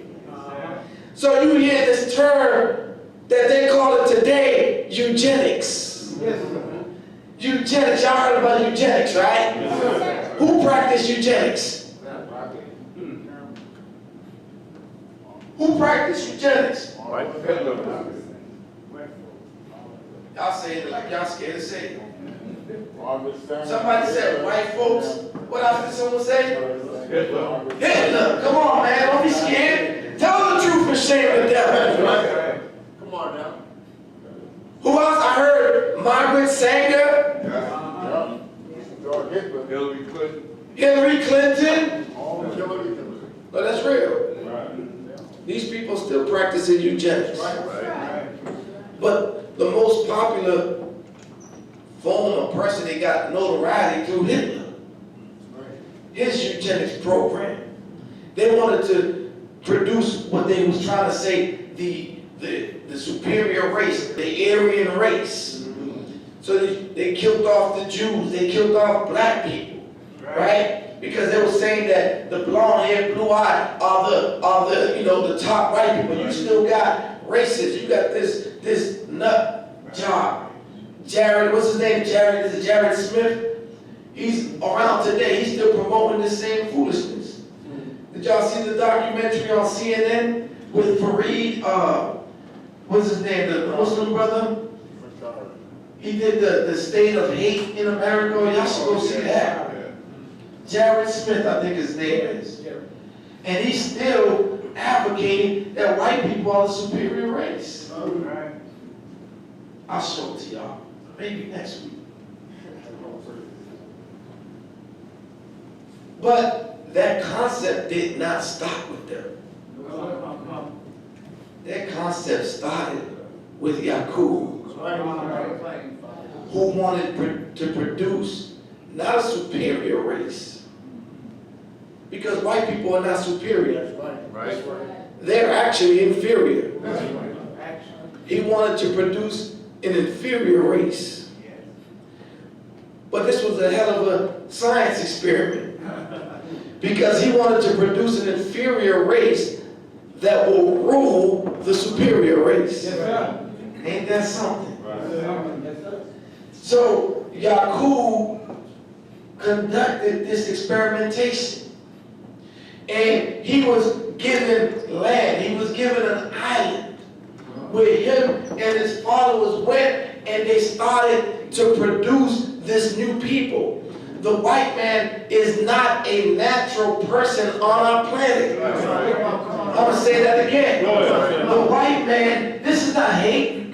[SPEAKER 3] So you hear this term that they call it today, eugenics. Eugenics, y'all heard about eugenics, right? Who practiced eugenics? Who practiced eugenics? Y'all say it like y'all scared to say it. Somebody said white folks. What else did someone say? Hitler. Come on, man. Don't be scared. Tell the truth and shame the devil.
[SPEAKER 1] Come on now.
[SPEAKER 3] Who else? I heard Margaret Sanger,
[SPEAKER 4] Hillary Clinton.
[SPEAKER 3] Hillary Clinton.
[SPEAKER 1] Hillary.
[SPEAKER 3] But that's real. These people still practicing eugenics. But the most popular form of person they got notoriety through Hitler. His eugenics program. They wanted to produce what they was trying to say the superior race, the Aryan race. So they killed off the Jews, they killed off black people, right? Because they were saying that the blonde hair, blue eye are the top white people. You still got racists. You got this nut job. Jared, what's his name? Is it Jared Smith? He's around today. He's still promoting the same foolishness. Did y'all see the documentary on CNN with Fareed? What's his name? The Muslim brother. He did the state of hate in America. Y'all should go see that. Jared Smith, I think his name is. And he's still advocating that white people are the superior race. I'll show it to y'all. Maybe next week. But that concept did not stop with them. That concept started with Yakub, who wanted to produce not a superior race, because white people are not superior.
[SPEAKER 1] Right.
[SPEAKER 3] They're actually inferior. He wanted to produce an inferior race. But this was a hell of a science experiment, because he wanted to produce an inferior race that will rule the superior race. Ain't that something? So Yakub conducted this experimentation, and he was given land. He was given an island where him and his followers went, and they started to produce this new people. The white man is not a natural person on our planet. I'm going to say that again. The white man, this is not hate.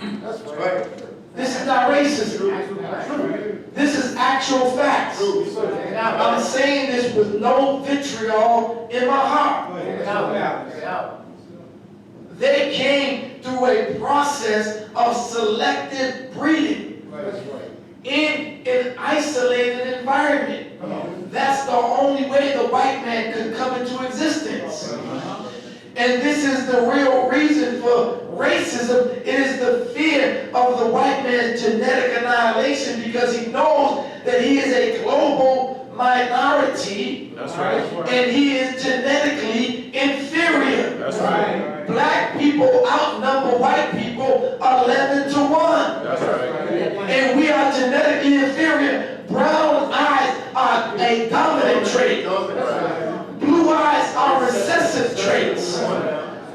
[SPEAKER 3] This is not racism. This is actual facts. I'm saying this with no vitriol in my heart. They came through a process of selective breeding in an isolated environment. That's the only way the white man could come into existence. And this is the real reason for racism. It is the fear of the white man's genetic annihilation, because he knows that he is a global minority.
[SPEAKER 2] That's right.
[SPEAKER 3] And he is genetically inferior.
[SPEAKER 2] That's right.
[SPEAKER 3] Black people outnumber white people 11 to 1.
[SPEAKER 2] That's right.
[SPEAKER 3] And we are genetically inferior. Brown eyes are a dominant trait. Blue eyes are recessive traits.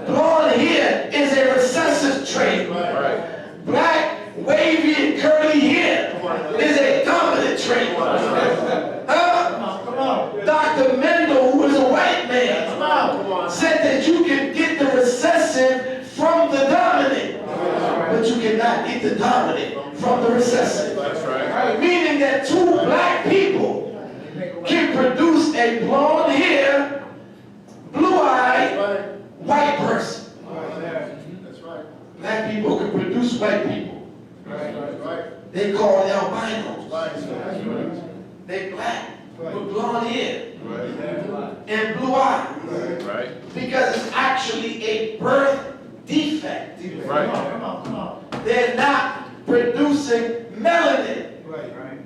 [SPEAKER 3] Blonde hair is a recessive trait.
[SPEAKER 2] Right.
[SPEAKER 3] Black, wavy, and curly hair is a dominant trait. Dr. Mendel, who is a white man, said that you can get the recessive from the dominant, but you cannot get the dominant from the recessive.
[SPEAKER 2] That's right.
[SPEAKER 3] Meaning that two black people can produce a blonde hair, blue-eyed, white person.
[SPEAKER 1] That's right.
[SPEAKER 3] Black people can produce white people.
[SPEAKER 1] Right.
[SPEAKER 3] They call it albinos.
[SPEAKER 1] Right.
[SPEAKER 3] They black with blonde hair
[SPEAKER 2] Right.
[SPEAKER 3] and blue eyes.
[SPEAKER 2] Right.
[SPEAKER 3] Because it's actually a birth defect.
[SPEAKER 2] Right.
[SPEAKER 3] They're not producing melanin.
[SPEAKER 5] Right.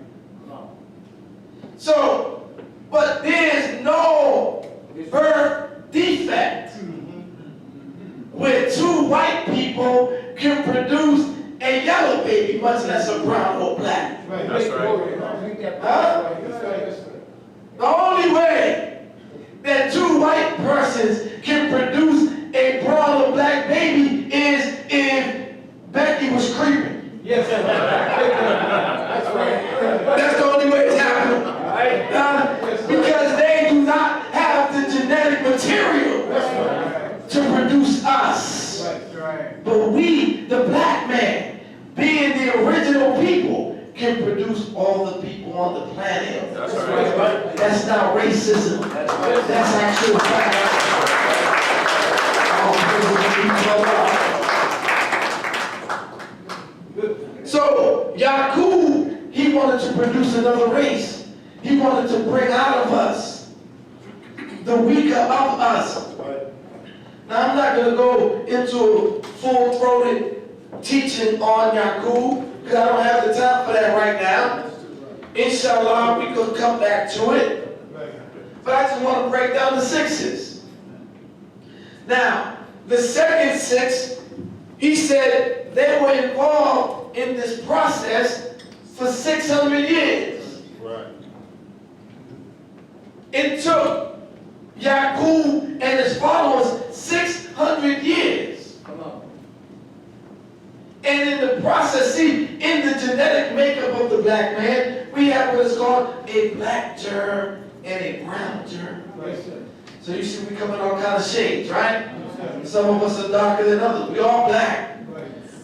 [SPEAKER 3] So, but there's no birth defect where two white people can produce a yellow baby, much less a brown or black.
[SPEAKER 5] Right.
[SPEAKER 2] That's right.
[SPEAKER 3] Huh? The only way that two white persons can produce a brown or black baby is if Becky was creeping.
[SPEAKER 5] Yes, sir. That's right.
[SPEAKER 3] That's the only way it's happening. Because they do not have the genetic material to produce us.
[SPEAKER 5] Right.
[SPEAKER 3] But we, the black man, being the original people, can produce all the people on the planet.
[SPEAKER 2] That's right.
[SPEAKER 3] That's not racism. That's actual fact. So, Yakub, he wanted to produce another race. He wanted to bring out of us the weaker of us. Now, I'm not going to go into a full-throated teaching on Yakub, because I don't have the time for that right now. Inshallah, we could come back to it. But I just want to break down the sixes. Now, the second six, he said they were involved in this process for 600 years.
[SPEAKER 1] Right.
[SPEAKER 3] It took Yakub and his followers 600 years. And in the process, see, in the genetic makeup of the black man, we have what is called a black germ and a brown germ. So you see, we come in all kind of shades, right? Some of us are darker than others. We all black.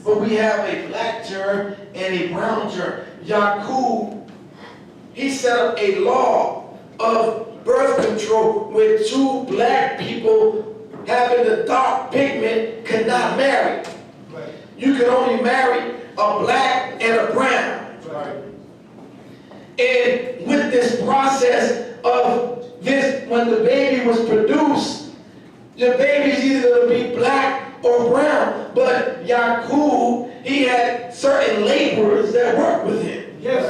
[SPEAKER 3] But we have a black germ and a brown germ. Yakub, he set up a law of birth control where two black people having a dark pigment could not marry. You could only marry a black and a brown. And with this process of this, when the baby was produced, the baby's either going to be black or brown. But Yakub, he had certain laborers that worked with him.
[SPEAKER 5] Yes,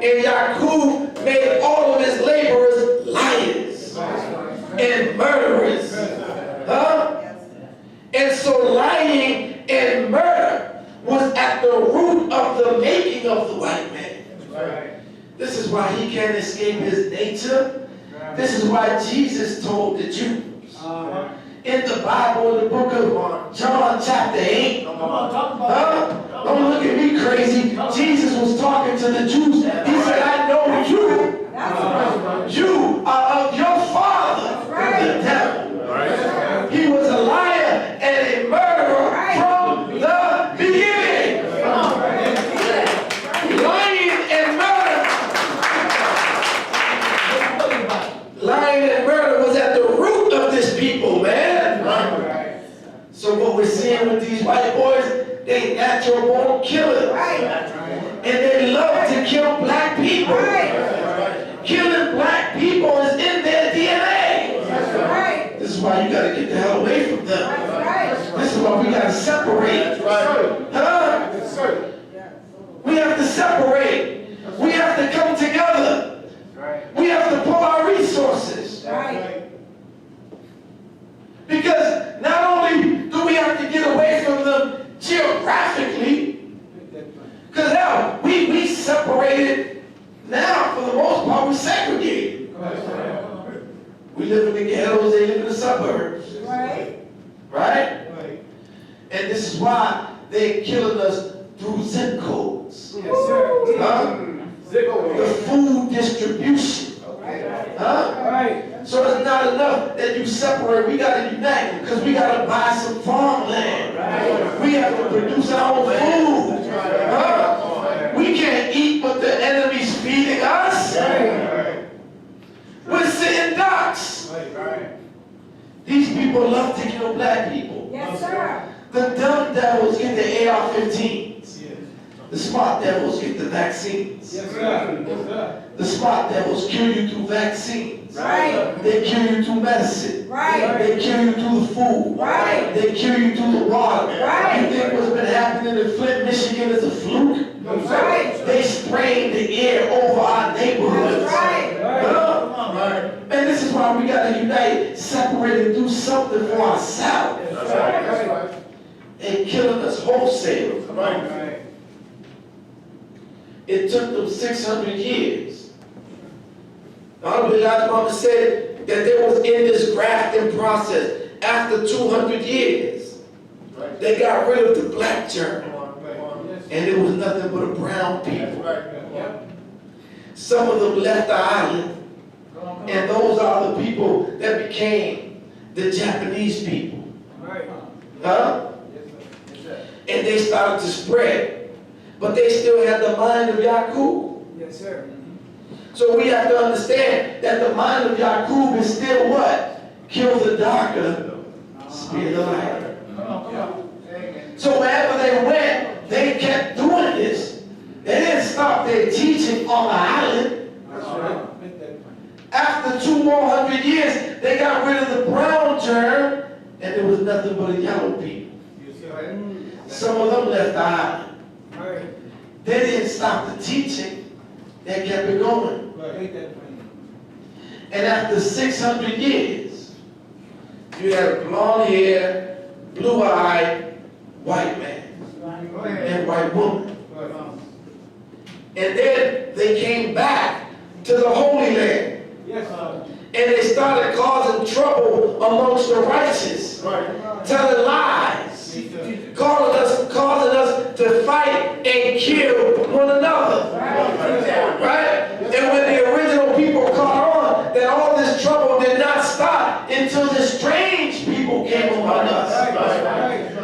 [SPEAKER 3] And Yakub made all of his laborers liars and murderers. Huh? And so lying and murder was at the root of the making of the white man. This is why he can't escape his nature. This is why Jesus told the Jews. In the Bible, in the book of John chapter 8. Don't look at me crazy. Jesus was talking to the Jews. He said, I know you. You are of your father, the devil.
[SPEAKER 2] Right.
[SPEAKER 3] He was a liar and a murderer from the beginning. Lying and murder was at the root of this people, man. So what we're seeing with these white boys, they natural born killers. And they love to kill black people. Killing black people is in their DNA. This is why you got to get the hell away from them. This is why we got to separate. Huh? We have to separate. We have to come together. We have to pull our resources. Because not only do we have to get away from them geographically, because now we separated, now for the most part we segregated. We live in the ghettos, they live in the suburbs. Right? And this is why they're killing us through zip codes. The food distribution. So it's not enough that you separate. We got to unite because we got to buy some farmland. We have to produce our own food. We can't eat what the enemy's feeding us. We're sitting ducks. These people love to kill black people. The dumb devils get the AR-15s. The smart devils get the vaccines. The smart devils kill you through vaccines. They kill you through medicine. They kill you through the food. They kill you through the water. You think what's been happening in Flint, Michigan is a fluke? They spraying the air over our neighborhoods.
[SPEAKER 1] Right.
[SPEAKER 3] And this is why we got to unite, separate, and do something for ourselves.
[SPEAKER 1] That's right. That's right.
[SPEAKER 3] And killing us wholesale.
[SPEAKER 1] Right.
[SPEAKER 3] It took them 600 years. Honorable Elijah Muhammad said that they was in this grafting process. After 200 years,
[SPEAKER 1] Right.
[SPEAKER 3] they got rid of the black germ.
[SPEAKER 1] Come on.
[SPEAKER 3] And it was nothing but a brown
[SPEAKER 1] That's
[SPEAKER 3] people.
[SPEAKER 1] right.
[SPEAKER 3] Some of them left the island. And those are the people that became the Japanese people. Huh? And they started to spread. But they still had the mind of Yaqub.
[SPEAKER 2] Yes, sir.
[SPEAKER 3] So we have to understand that the mind of Yaqub is still what? Kill the darker, spare the lighter. So wherever they went, they kept doing this. They didn't stop their teaching on the island. After 200 years, they got rid of the brown germ, and there was nothing but a yellow people. Some of them left the island. They didn't stop the teaching, they kept it going. And after 600 years, you had a blonde hair, blue-eyed white man and white woman. And then they came back to the Holy Land. And they started causing trouble amongst the righteous, telling lies, causing us to fight and kill one another. Right? And when the original people caught on that all this trouble did not stop until the strange people came among us.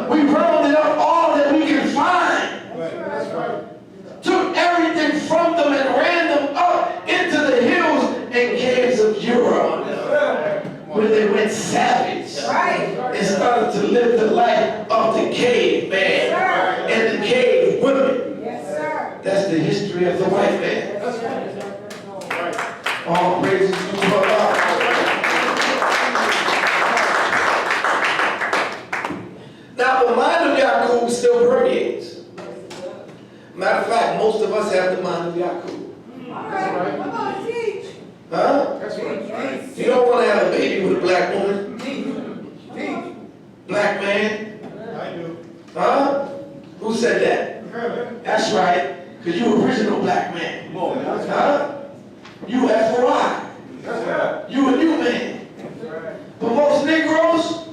[SPEAKER 3] We rounded up all that we could find. Took everything from them and ran them up into the hills and caves of Europe, where they went savage and started to live the life of the cave man and the cave women. That's the history of the white man. All praises to God. Now the mind of Yaqub still permeates. Matter of fact, most of us have the mind of Yaqub. Huh? You don't want to have a baby with a black woman? Black man?
[SPEAKER 1] I do.
[SPEAKER 3] Huh? Who said that? That's right, because you original black man. Huh? You F.O.I. You a new man. But most Negroes,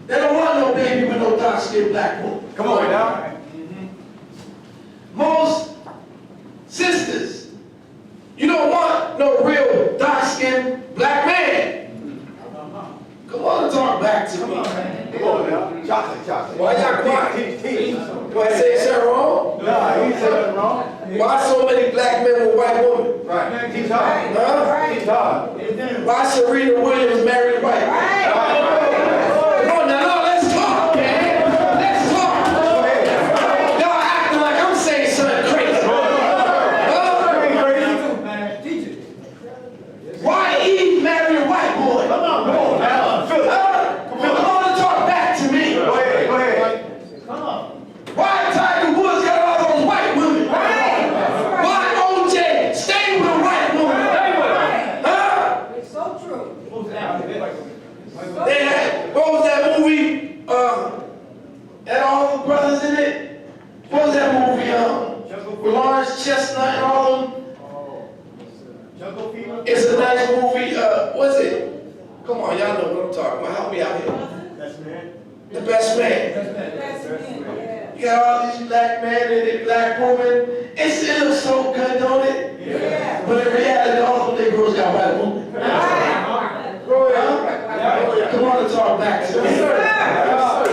[SPEAKER 3] they don't want no baby with no dark-skinned black woman.
[SPEAKER 4] Come on now.
[SPEAKER 3] Most sisters, you don't want no real dark-skinned black man. Come on and talk back to me.
[SPEAKER 4] Come on now. Chocolate.
[SPEAKER 3] Why y'all quiet?
[SPEAKER 4] Teach.
[SPEAKER 3] Do I say something wrong?
[SPEAKER 4] Nah, he said nothing wrong.
[SPEAKER 3] Why so many black men with white women?
[SPEAKER 4] Right. Teach hard.
[SPEAKER 3] Huh?
[SPEAKER 4] Teach hard.
[SPEAKER 3] Why Serena Williams married white? Come on now, no, let's talk, man. Let's talk. Y'all acting like I'm saying something crazy. Why Eve married a white boy?
[SPEAKER 4] Come on now. Feel it.
[SPEAKER 3] Come on and talk back to me.
[SPEAKER 4] Go ahead.
[SPEAKER 3] Why Tiger Woods got all those white women? Why OJ stayed with a white woman? Huh?
[SPEAKER 2] It's so true.
[SPEAKER 3] They had, what was that movie? Had all the brothers in it? What was that movie? With Lawrence Chestnut and all of them? It's a nice movie. What's it? Come on, y'all know what I'm talking about. Help me out here. The Best Man.
[SPEAKER 2] That's me, yeah.
[SPEAKER 3] You got all these black men and this black woman. It looks so good, don't it?
[SPEAKER 2] Yeah.
[SPEAKER 3] But in reality, all the Negroes got white women. Come on and talk back to me. Huh?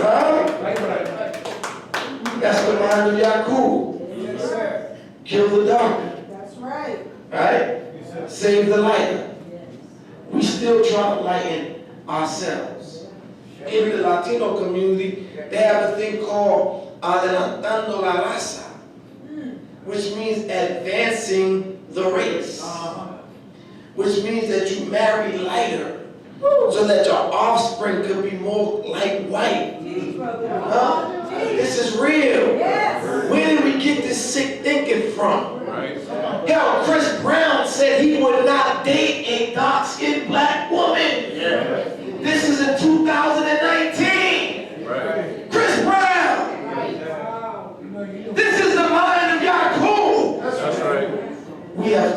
[SPEAKER 3] That's the mind of Yaqub.
[SPEAKER 2] Yes, sir.
[SPEAKER 3] Kill the darker,
[SPEAKER 2] That's right.
[SPEAKER 3] right? Save the lighter. We still try to lighten ourselves. In the Latino community, they have a thing called adelantando la raza, which means advancing the race, which means that you marry lighter so that your offspring could be more like white.
[SPEAKER 2] Teach, brother.
[SPEAKER 3] Huh? This is real.
[SPEAKER 2] Yes.
[SPEAKER 3] Where did we get this sick thinking from?
[SPEAKER 4] Right.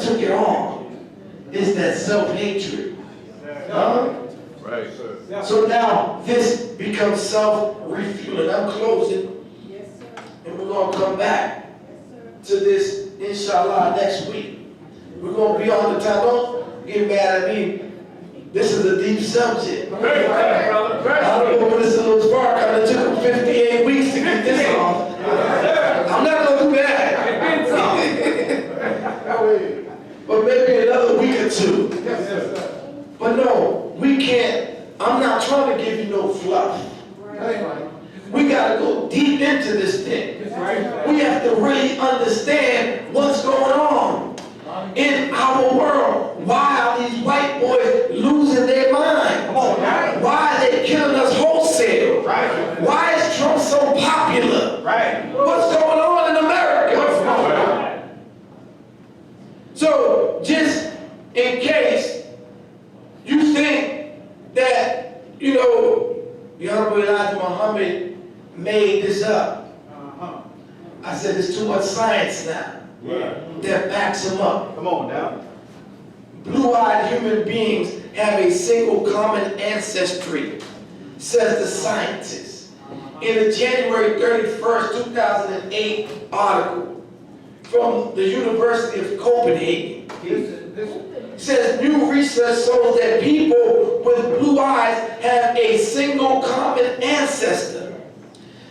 [SPEAKER 3] took it all. It's that self-hatred. Huh?
[SPEAKER 4] Right.
[SPEAKER 3] So now this becomes self-refueling. I'm closing,
[SPEAKER 2] Yes, sir.
[SPEAKER 3] and we're going to come back to this, inshallah, next week. We're going to be on the time. Don't get mad at me. This is a deep subject. I don't know when this little spark out. It took them 58 weeks to get this off. I'm not going to do that. But maybe another week or two. But no, we can't. I'm not trying to give you no fluff. We got to go deep into this thing. We have to really understand what's going on in our world. Why are these white boys losing their mind? Why are they killing us wholesale? Why is Trump so popular? What's going on in America? So, just in case you think that, you know, the Honorable Elijah Muhammad made this up. I said there's too much science now that backs him up.
[SPEAKER 5] Come on now.
[SPEAKER 3] Blue-eyed human beings have a single common ancestry, says the scientists. In a January 31st, 2008 article from the University of Copenhagen, says new research shows that people with blue eyes have a single common ancestor.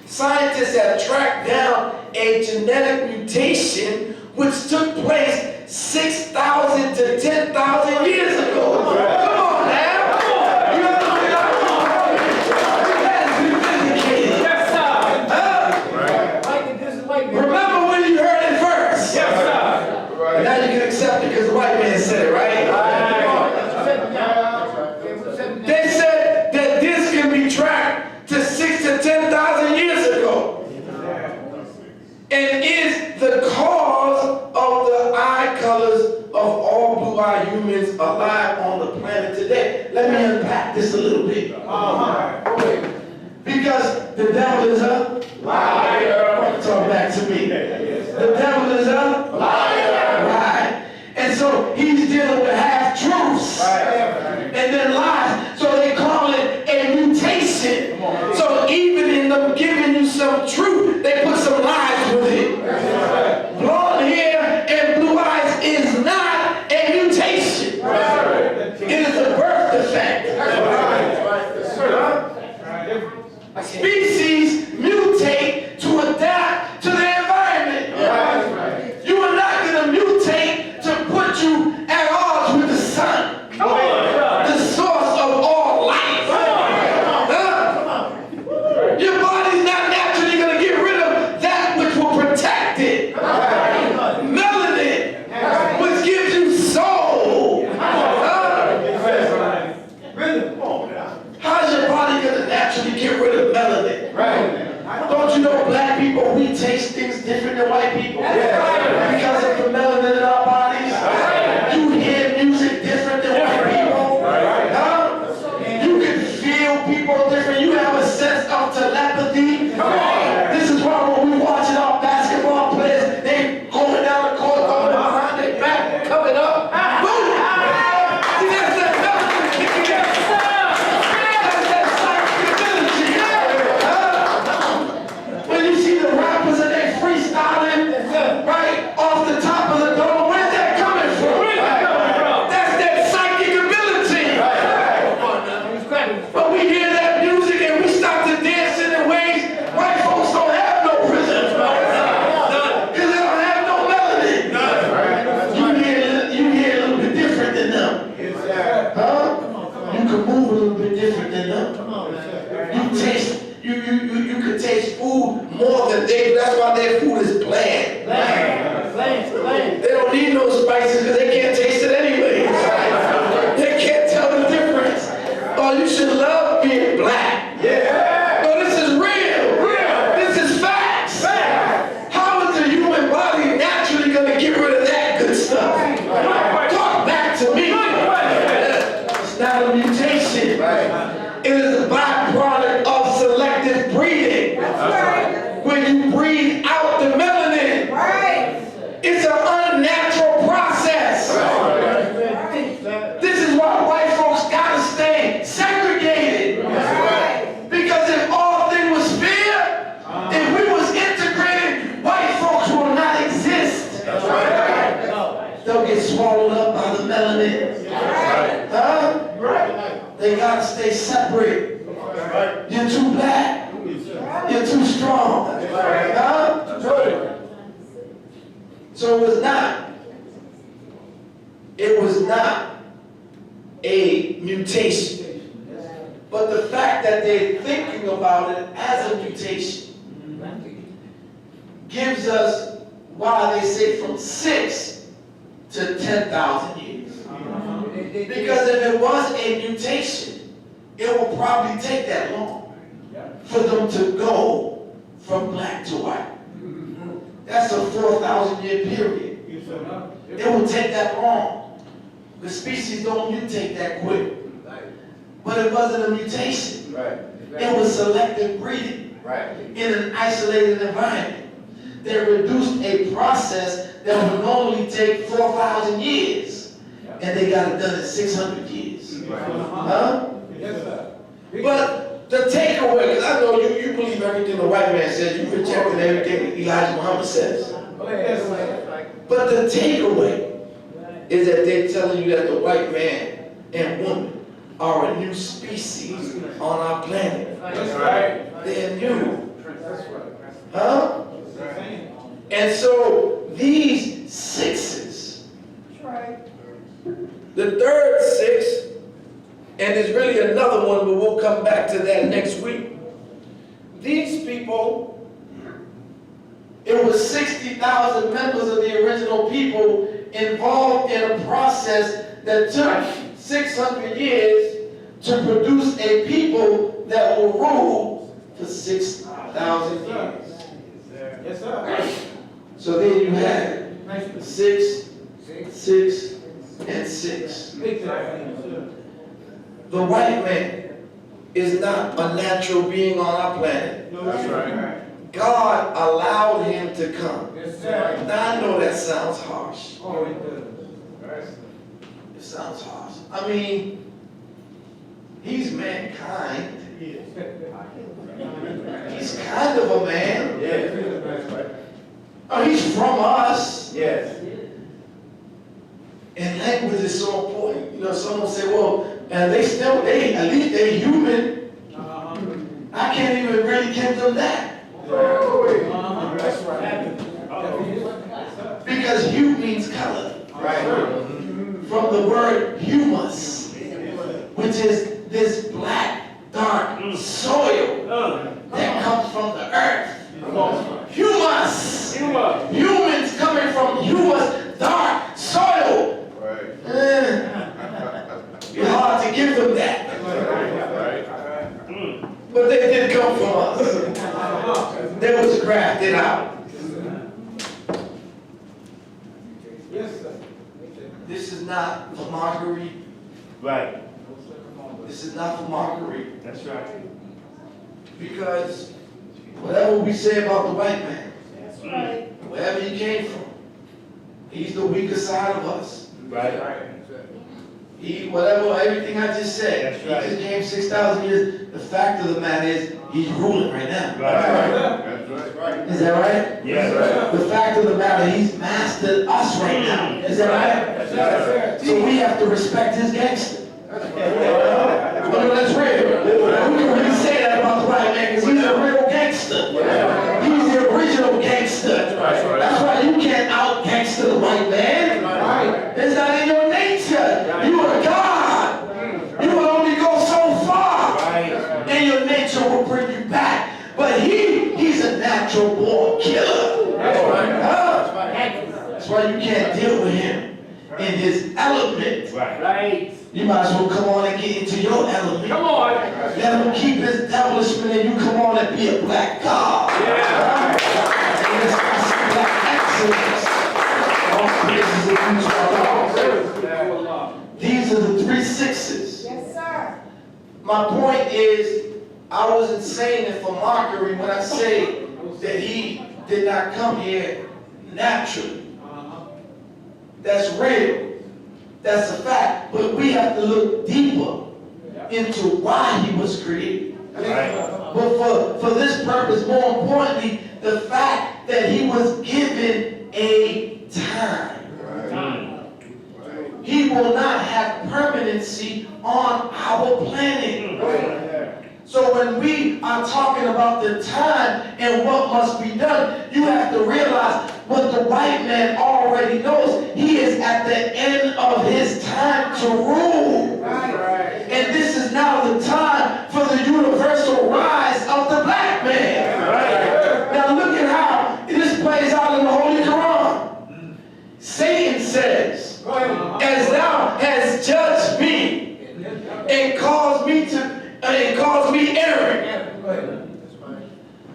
[SPEAKER 3] Scientists have tracked down a genetic mutation which took place 6,000 to 10,000 years ago. Come on now. You know what I'm vindicated.
[SPEAKER 5] Yes, sir.
[SPEAKER 3] Remember when you heard it first?
[SPEAKER 5] Yes, sir.
[SPEAKER 3] Now you can accept it because the white man said it, right? They said that this can be tracked to 6,000 to 10,000 years ago. And is the cause of the eye colors of all blue-eyed humans alive on the planet today. Let me unpack this a little bit. Because the devil is a liar. Talk back to me. The devil is a liar. Right. And so he's dealing with half-truths. And then lies. So they call it a mutation. So even in them giving you some truth, they put some lies with it. Blonde hair and blue eyes is not a mutation. It is a birth defect. Species mutate to adapt to their environment. You are not going to mutate to put you at odds with the sun. The source of all life. Your body's not naturally going to get rid of that which will protect it. Melanin, which gives you soul. How's your body going to naturally get rid of melanin? Don't you know black people, we taste things different than white people? Because of the melanin in our bodies. You hear music different than white people. You can feel people different. You have a sense of telepathy. This is why when we watching our basketball players, they going down the court, throwing it behind their back, coming up. Boom! See, that's that melanin kicking in. That's that psychology. When you see the rappers and they freestyling, right, off the top of the dome, where's that coming from? That's that psychic ability. But we hear that music and we start to dance in the ways white folks don't have no rhythm. Because they don't have no melody. You hear a little bit different than them. Huh? You can move a little bit different than them. You taste, you can taste food more than they, that's why their food is bland. They don't need no spices because they can't taste it anyway. They can't tell the difference. Oh, you should love being black. Oh, this is real. This is facts. How is the human body naturally going to get rid of that good stuff? Talk back to me. It's not a mutation. It is a byproduct of selective breeding. When you breed out the melanin, it's an unnatural process. gotta stay separate.
[SPEAKER 1] Right.
[SPEAKER 3] You're too black. You're too strong. Huh? So it was not a mutation. But the fact that they're thinking about it as a mutation gives us why they say from 6 to 10,000 years. Because if it was a mutation, it will probably take that long for them to go from black to white. That's a 4,000 year period. It will take that long. The species don't mutate that quick. But it wasn't a mutation. It was selective breeding in an isolated environment. They reduced a process that would normally take 4,000 years, and they got it done in 600 years. Huh? But the takeaway, because I know you believe everything the white man says, you rejected everything Elijah Muhammad says. But the takeaway is that they're telling you that the white man and woman are a new species on our planet. They're new. Huh? And so these 6s, the third 6, and there's really another one, but we'll come back to that next week. These people, it was 60,000 members of the original people involved in a process that took 600 years to produce a people that will rule for 6,000 years.
[SPEAKER 5] Yes, sir.
[SPEAKER 3] So then you have 6, 6, and 6. The white man is not a natural being on our planet.
[SPEAKER 5] That's right.
[SPEAKER 3] God allowed him to come.
[SPEAKER 5] Yes, sir.
[SPEAKER 3] Now I know that sounds harsh.
[SPEAKER 5] Oh, it does.
[SPEAKER 3] It sounds harsh. I mean, he's mankind. He's kind of a man. Oh, he's from us.
[SPEAKER 5] Yes.
[SPEAKER 3] And language is so important. You know, someone say, well, and at least they're human. I can't even really give them that.
[SPEAKER 5] That's right.
[SPEAKER 3] Because hue means color.
[SPEAKER 5] Right.
[SPEAKER 3] From the word humus, which is this black, dark soil that comes from the earth. Humus. Humans coming from humus, dark soil. It's hard to give them that. But they did come from us. They was grafted out.
[SPEAKER 5] Yes, sir.
[SPEAKER 3] This is not for mockery.
[SPEAKER 4] Right.
[SPEAKER 3] This is not for mockery.
[SPEAKER 4] That's right.
[SPEAKER 3] Because whatever we say about the white man,
[SPEAKER 2] That's right.
[SPEAKER 3] wherever he came from, he's the weaker side of us.
[SPEAKER 4] Right.
[SPEAKER 3] Everything I just said,
[SPEAKER 4] That's
[SPEAKER 3] he
[SPEAKER 4] right.
[SPEAKER 3] just came 6,000 years. The fact of the matter is, he's ruling right now.
[SPEAKER 4] That's right.
[SPEAKER 3] Is that right?
[SPEAKER 4] Yes.
[SPEAKER 3] The fact of the matter, he's mastered us right now. Is that right?
[SPEAKER 4] That's right.
[SPEAKER 3] So we have to respect his gangster. Well, that's real. We can really say that about the white man because he's a real gangster. He's the original gangster. That's why you can't out-gangster the white man. It's not in your nature. You are God. You will only go so far. And your nature will bring you back. But he's a natural born killer. That's why you can't deal with him in his element.
[SPEAKER 4] Right.
[SPEAKER 3] You might as well come on and get into your element.
[SPEAKER 4] Come on.
[SPEAKER 3] Let him keep his establishment and you come on and be a black God.
[SPEAKER 4] Yeah.
[SPEAKER 3] And it's black excellence. All praises to God. These are the 3 6s.
[SPEAKER 2] Yes, sir.
[SPEAKER 3] My point is, I wasn't saying it for mockery when I say that he did not come here naturally. That's real. That's a fact. But we have to look deeper into why he was created.
[SPEAKER 4] Right.
[SPEAKER 3] But for this purpose, more importantly, the fact that he was given a time. He will not have permanency on our planet. So when we are talking about the time and what must be done, you have to realize what the white man already knows. He is at the end of his time to rule. And this is now the time for the universal rise of the black man. Now look at how this plays out in the Holy Quran. Satan says, as thou hast judged me and caused me error,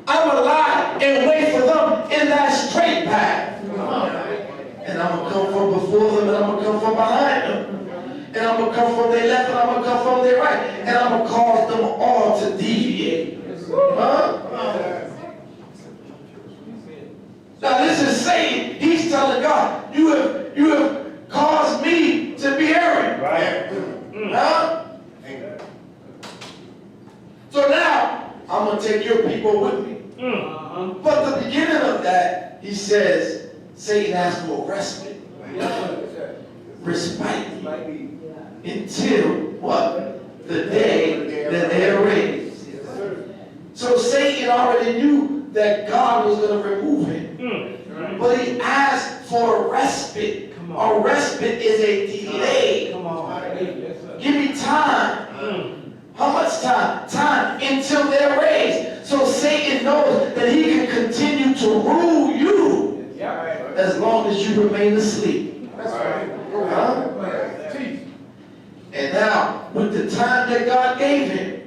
[SPEAKER 3] I'm gonna lie and wait for them in that straight path. And I'm gonna come from before them and I'm gonna come from behind them. And I'm gonna come from their left and I'm gonna come from their right. And I'm gonna cause them all to deviate. Now this is saying, he's telling God, you have caused me to be erring. So now, I'm going to take your people with me. But the beginning of that, he says, Satan asked for respite. Respite until what? The day that they are raised. So Satan already knew that God was going to remove him. But he asked for a respite. A respite is a delay. Give me time. How much time? Time until they're raised. So Satan knows that he can continue to rule you as long as you remain asleep. And now, with the time that God gave him,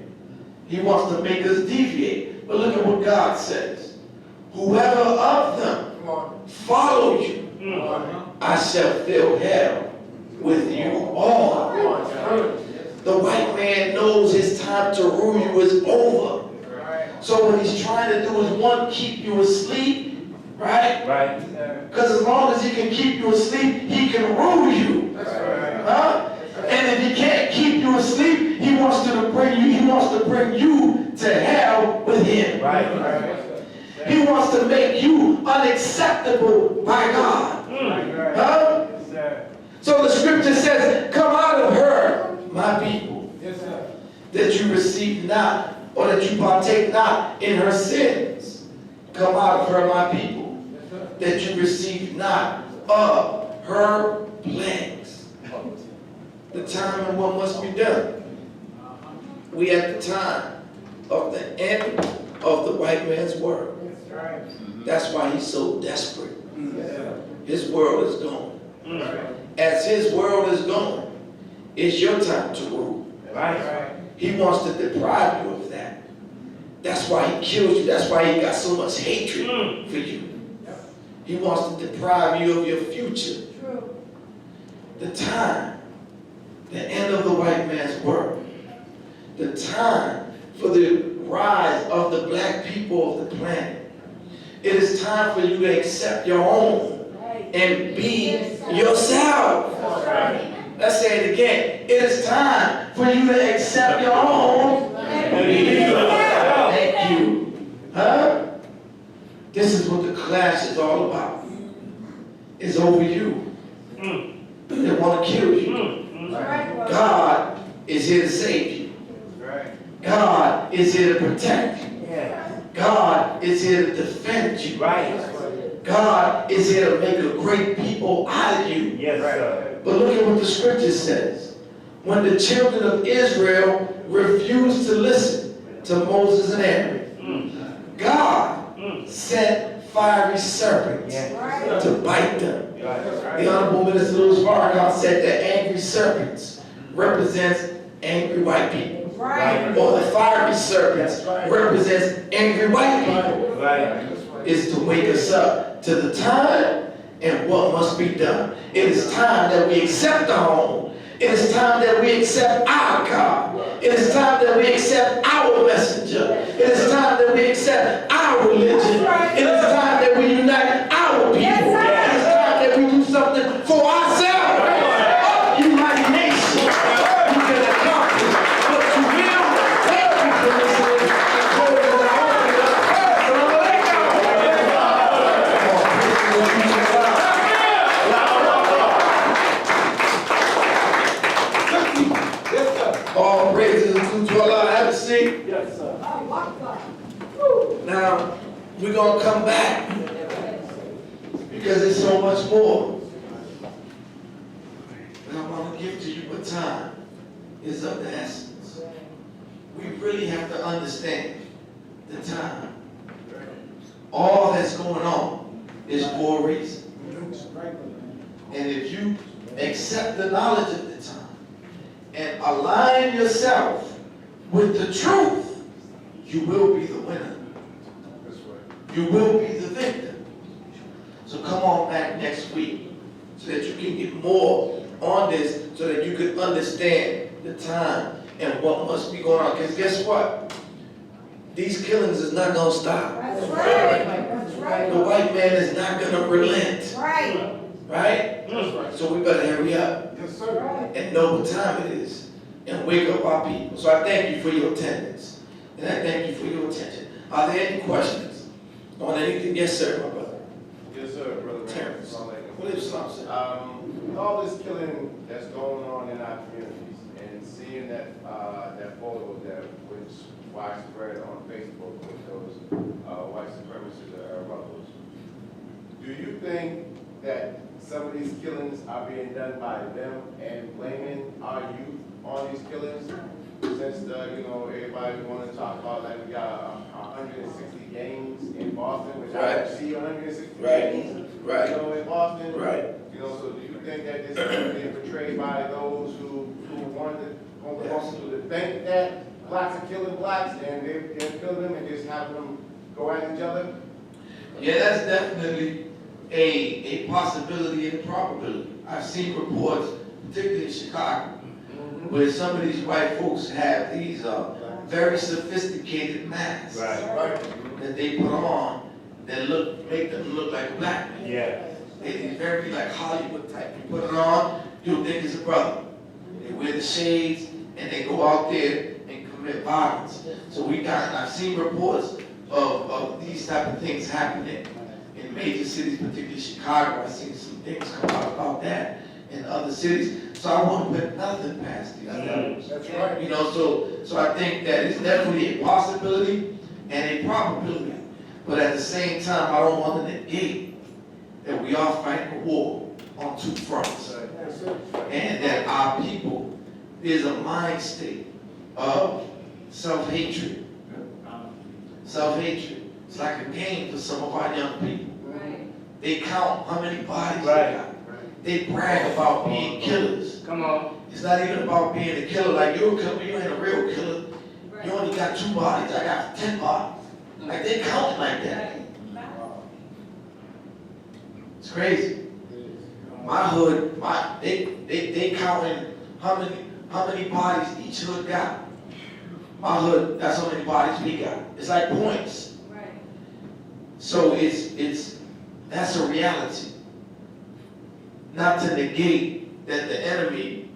[SPEAKER 3] he wants to make us deviate. But look at what God says. Whoever of them follow you, I shall fill hell with you all. The white man knows his time to rule you is over. So what he's trying to do is, one, keep you asleep, right? Because as long as he can keep you asleep, he can rule you. And if he can't keep you asleep, he wants to bring you to hell with him. He wants to make you unacceptable by God. So the scripture says, come out of her, my people, that you receive not, or that you partake not in her sins. Come out of her, my people, that you receive not of her plagues. The time and what must be done. We at the time of the end of the white man's world. That's why he's so desperate. His world is gone. As his world is gone, it's your time to rule. He wants to deprive you of that. That's why he kills you. That's why he got so much hatred for you. He wants to deprive you of your future. The time, the end of the white man's world. The time for the rise of the black people of the planet. It is time for you to accept your own and be yourself. Let's say it again. It is time for you to accept your own and be yourself. Thank you. This is what the clash is all about. It's over you. They want to kill you. God is here to save you. God is here to protect you. God is here to defend you. God is here to make a great people out of you. But look at what the scripture says. When the children of Israel refused to listen to Moses and Aaron, God sent fiery serpents to bite them. The Honorable Minister Louis Farrakhan said that angry serpents represents angry white people. Or the fiery serpents represents angry white people. Is to wake us up to the time and what must be done. It is time that we accept our home. It is time that we accept our God. It is time that we accept our messenger. It is time that we accept our religion. It is time that we unite our people. It is time that we do something for ourselves. United Nations, you can accomplish what you will. Thank you for listening. Look we're going to come back because there's so much more. But I want to give to you what time is of the essence. We really have to understand the time. All that's going on is for a reason. And if you accept the knowledge of the time and align yourself with the truth, you will be the winner. You will be the victor. So come on back next week so that you can get more on this, so that you can understand the time and what must be going on. Because guess what? These killings is not going to stop.
[SPEAKER 2] That's right. That's right.
[SPEAKER 3] The white man is not going to relent.
[SPEAKER 2] Right.
[SPEAKER 3] Right? So we better hurry up and know what time it is and wake up our people. So I thank you for your attendance. And I thank you for your attention. Are there any questions on anything? Yes, sir, my brother.
[SPEAKER 7] Yes, sir, Brother
[SPEAKER 3] Terrence.
[SPEAKER 7] Randall.
[SPEAKER 3] What is Islam, sir?
[SPEAKER 7] With all this killing that's going on in our communities, and seeing that that photo that which widespread on Facebook with those white supremacists or rebels, do you think that some of these killings are being done by them and blaming our youth on these killings? Since everybody want to talk about like we got 160 gangs in Boston, which I don't see 160 gangs,
[SPEAKER 3] Right.
[SPEAKER 7] in Boston.
[SPEAKER 3] Right.
[SPEAKER 7] So do you think that this is being portrayed by those who wanted to think that blacks are killing blacks and they're killing them and just having them go at each other?
[SPEAKER 3] Yeah, that's definitely a possibility and a probability. I've seen reports, particularly in Chicago, where some of these white folks have these very sophisticated masks that they put on that make them look like a black man.
[SPEAKER 7] Yeah.
[SPEAKER 3] It's very like Hollywood type. You put it on, you'll think it's a brother. They wear the shades and they go out there and commit violence. So I've seen reports of these type of things happening in major cities, particularly Chicago. I've seen some things come out about that in other cities. So I won't put nothing past these devils.
[SPEAKER 1] That's right.
[SPEAKER 3] So I think that it's definitely a possibility and a probability. But at the same time, I don't want to negate that we are fighting a war on two fronts. And that our people is a mind state of self-hatred. Self-hatred. It's like a game for some of our young people. They count how many bodies they got. They brag about being killers.
[SPEAKER 5] Come on.
[SPEAKER 3] It's not even about being a killer. Like, you're a killer, you ain't a real killer. You only got 2 bodies, I got 10 bodies. Like, they count it like that. It's crazy. My hood, they counting how many bodies each hood got. My hood, that's how many bodies we got. It's like points. So that's a reality. Not to negate that the enemy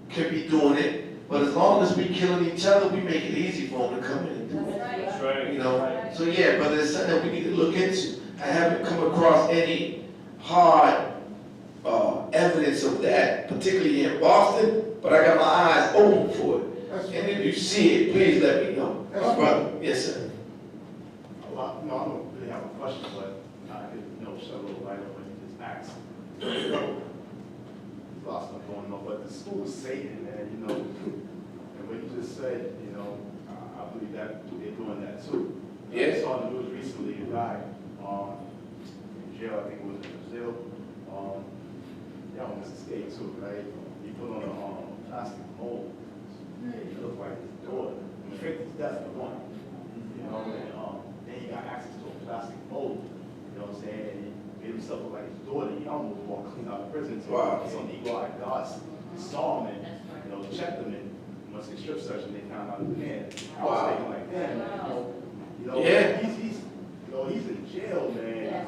[SPEAKER 3] can be doing it, but as long as we killing each other, we make it easy for them to come in and do it.
[SPEAKER 7] That's right.
[SPEAKER 3] You know? So yeah, but it's something that we need to look into. I haven't come across any hard evidence of that, particularly in Boston, but I got my eyes open for it. And if you see it, please let me know. My brother. Yes, sir.
[SPEAKER 8] Well, no, I don't really have a question, but I could, shed a little light on what you just asked. There's a lot of stuff going on, but the school is Satan, and and what you just said, I believe that they're doing that too.
[SPEAKER 3] Yes.
[SPEAKER 8] I saw in the news recently a guy in jail, I think it was in Brazil. Almost escaped too, right? He put on a plastic mold. It looked like his daughter. He faked his death for one. And then he got access to a plastic mold. You know what I'm saying? And he made himself look like his daughter. He almost walked clean out of prison. So
[SPEAKER 3] Wow.
[SPEAKER 8] some eagle-eyed gods saw him and checked him, and once they strip searched him, they found out his man. I was thinking like, damn,
[SPEAKER 3] Yeah.
[SPEAKER 8] he's in jail, man.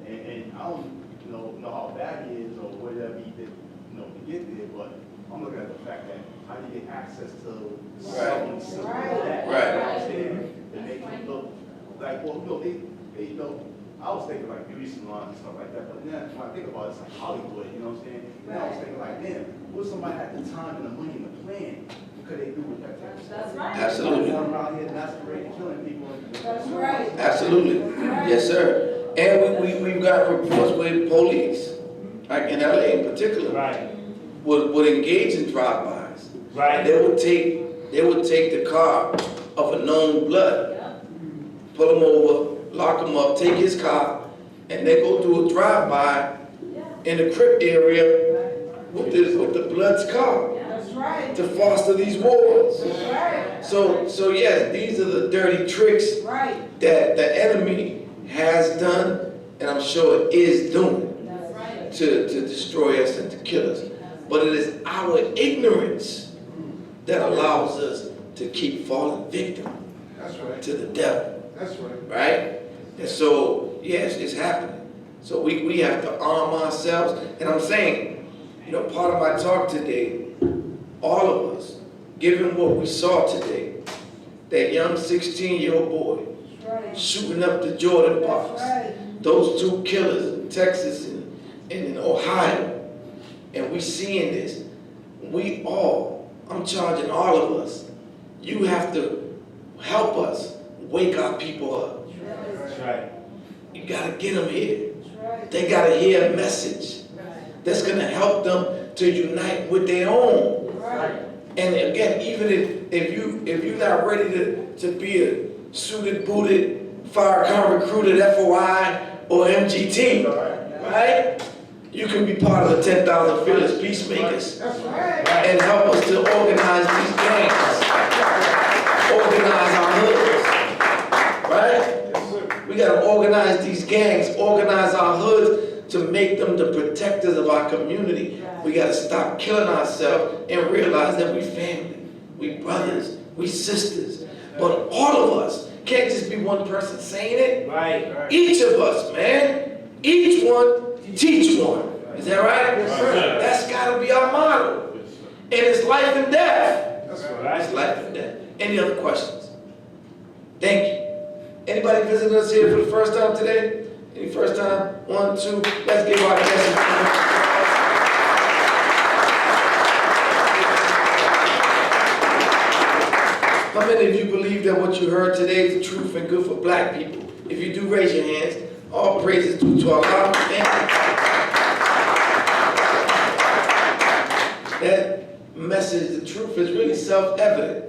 [SPEAKER 8] And I don't know how bad he is or whatever he did, to get there, but I'm looking at the fact that how do you get access to someone simple as that?
[SPEAKER 3] Right.
[SPEAKER 8] You know what I'm saying? They make him look like, they I was thinking like beauty salons and stuff like that, but then when I think about it, it's like Hollywood, you know what I'm saying? And I was thinking like, damn, what if somebody had the time and the money and the plan to could they do with that type of stuff?
[SPEAKER 2] That's right.
[SPEAKER 3] Absolutely.
[SPEAKER 8] Going around here masquerading, killing people.
[SPEAKER 2] That's right.
[SPEAKER 3] Absolutely. Yes, sir. And we've got reports where police, like in LA in particular,
[SPEAKER 5] Right,
[SPEAKER 3] would engage in drive-bys.
[SPEAKER 5] right.
[SPEAKER 3] They would take the car of a known blood, pull him over, lock him up, take his car, and they go do a drive-by in the crib area with the blood's car
[SPEAKER 2] That's right.
[SPEAKER 3] to foster these wars.
[SPEAKER 2] That's right.
[SPEAKER 3] So yes, these are the dirty tricks
[SPEAKER 2] Right.
[SPEAKER 3] that the enemy has done, and I'm sure is doing
[SPEAKER 2] That's right.
[SPEAKER 3] to destroy us and to kill us. But it is our ignorance that allows us to keep falling victim
[SPEAKER 1] That's right.
[SPEAKER 3] to the devil,
[SPEAKER 1] That's right.
[SPEAKER 3] right? And so, yes, it's happening. So we have to arm ourselves. And I'm saying, part of my talk today, all of us, given what we saw today, that young 16-year-old boy
[SPEAKER 2] That's right.
[SPEAKER 3] shooting up the Jordan Parks,
[SPEAKER 2] That's right.
[SPEAKER 3] those two killers in Texas and in Ohio, and we seeing this, I'm charging all of us, you have to help us wake our people up.
[SPEAKER 5] That's right.
[SPEAKER 3] You gotta get them here.
[SPEAKER 2] That's right.
[SPEAKER 3] They gotta hear a message that's gonna help them to unite with their own.
[SPEAKER 2] Right.
[SPEAKER 3] And again, even if you're not ready to be a suited, booted, firecon recruited FOI or MGT, right? You can be part of the 10,000 Fearless Peacemakers
[SPEAKER 1] That's right.
[SPEAKER 3] and help us to organize these gangs, organize our hoods, right? We gotta organize these gangs, organize our hoods to make them the protectors of our community. We gotta stop killing ourselves and realize that we family, we brothers, we sisters. But all of us can't just be one person saying it.
[SPEAKER 5] Right.
[SPEAKER 3] Each of us, man, each one teach one. Is that right?
[SPEAKER 1] Yes, sir.
[SPEAKER 3] That's gotta be our motto. And it's life and death.
[SPEAKER 1] That's right.
[SPEAKER 3] It's life and death. Any other questions? Thank you. Anybody visiting us here for the first time today? Any first time? 1, 2. Let's give our guests. How many of you believe that what you heard today is the truth and good for black people? If you do, raise your hands. All praises due to Allah. That message, the truth, is really self-evident.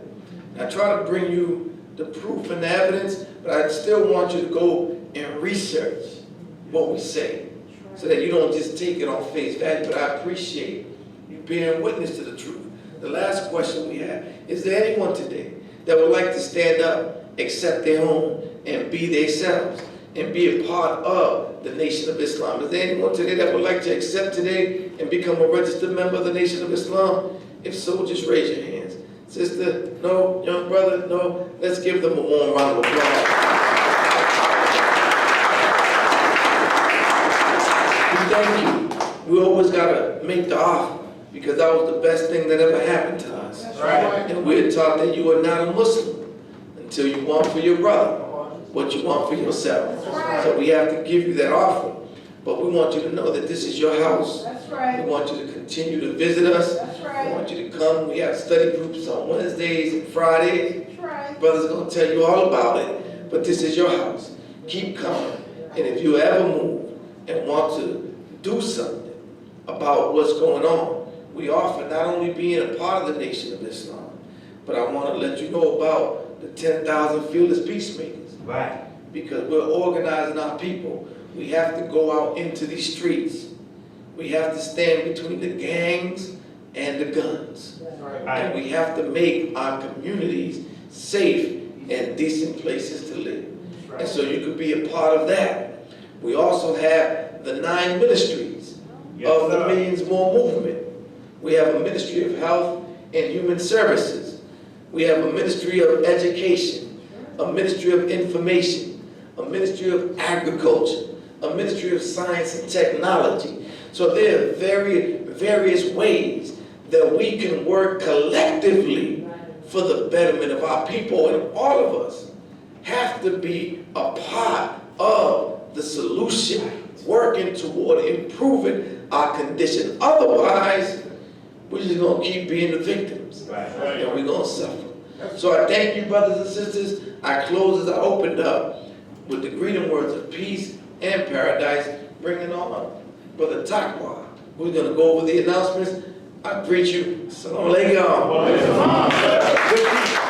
[SPEAKER 3] I try to bring you the proof and the evidence, but I still want you to go and research what we say so that you don't just take it on face value. But I appreciate you bearing witness to the truth. The last question we have, is there anyone today that would like to stand up, accept their home, and be themselves, and be a part of the Nation of Islam? Is there anyone today that would like to accept today and become a registered member of the Nation of Islam? If so, just raise your hands. Sister, no. Young brother, no. Let's give them a warm round of applause. We thank you. We always gotta make the offer because that was the best thing that ever happened to us.
[SPEAKER 1] That's right.
[SPEAKER 3] And we're taught that you are not a Muslim until you want for your brother what you want for yourself. So we have to give you that offer. But we want you to know that this is your house.
[SPEAKER 2] That's
[SPEAKER 3] We
[SPEAKER 2] right.
[SPEAKER 3] want you to continue to visit us.
[SPEAKER 2] That's
[SPEAKER 3] We
[SPEAKER 2] right.
[SPEAKER 3] want you to come. We have study groups on Wednesdays and Fridays.
[SPEAKER 2] That's right.
[SPEAKER 3] Brother's going to tell you all about it. But this is your house. Keep coming. And if you ever move and want to do something about what's going on, we offer not only being a part of the Nation of Islam, but I want to let you know about the 10,000 Fearless Peacemakers.
[SPEAKER 5] Right.
[SPEAKER 3] Because we're organizing our people. We have to go out into these streets. We have to stand between the gangs and the guns. And we have to make our communities safe and decent places to live. And so you could be a part of that. We also have the 9 ministries of the Millions More movement. We have a Ministry of Health and Human Services. We have a Ministry of Education, a Ministry of Information, a Ministry of Agriculture, a Ministry of Science and Technology. So there are various ways that we can work collectively for the betterment of our people, and all of us have to be a part of the solution, working toward improving our condition. Otherwise, we're just gonna keep being the victims.
[SPEAKER 8] Right.
[SPEAKER 3] And we're gonna suffer. So I thank you, brothers and sisters. I close as I opened up with the greeting words of peace and paradise, bringing on Brother Takwa. We're gonna go over the announcements. I greet you. Assalamu alaikum.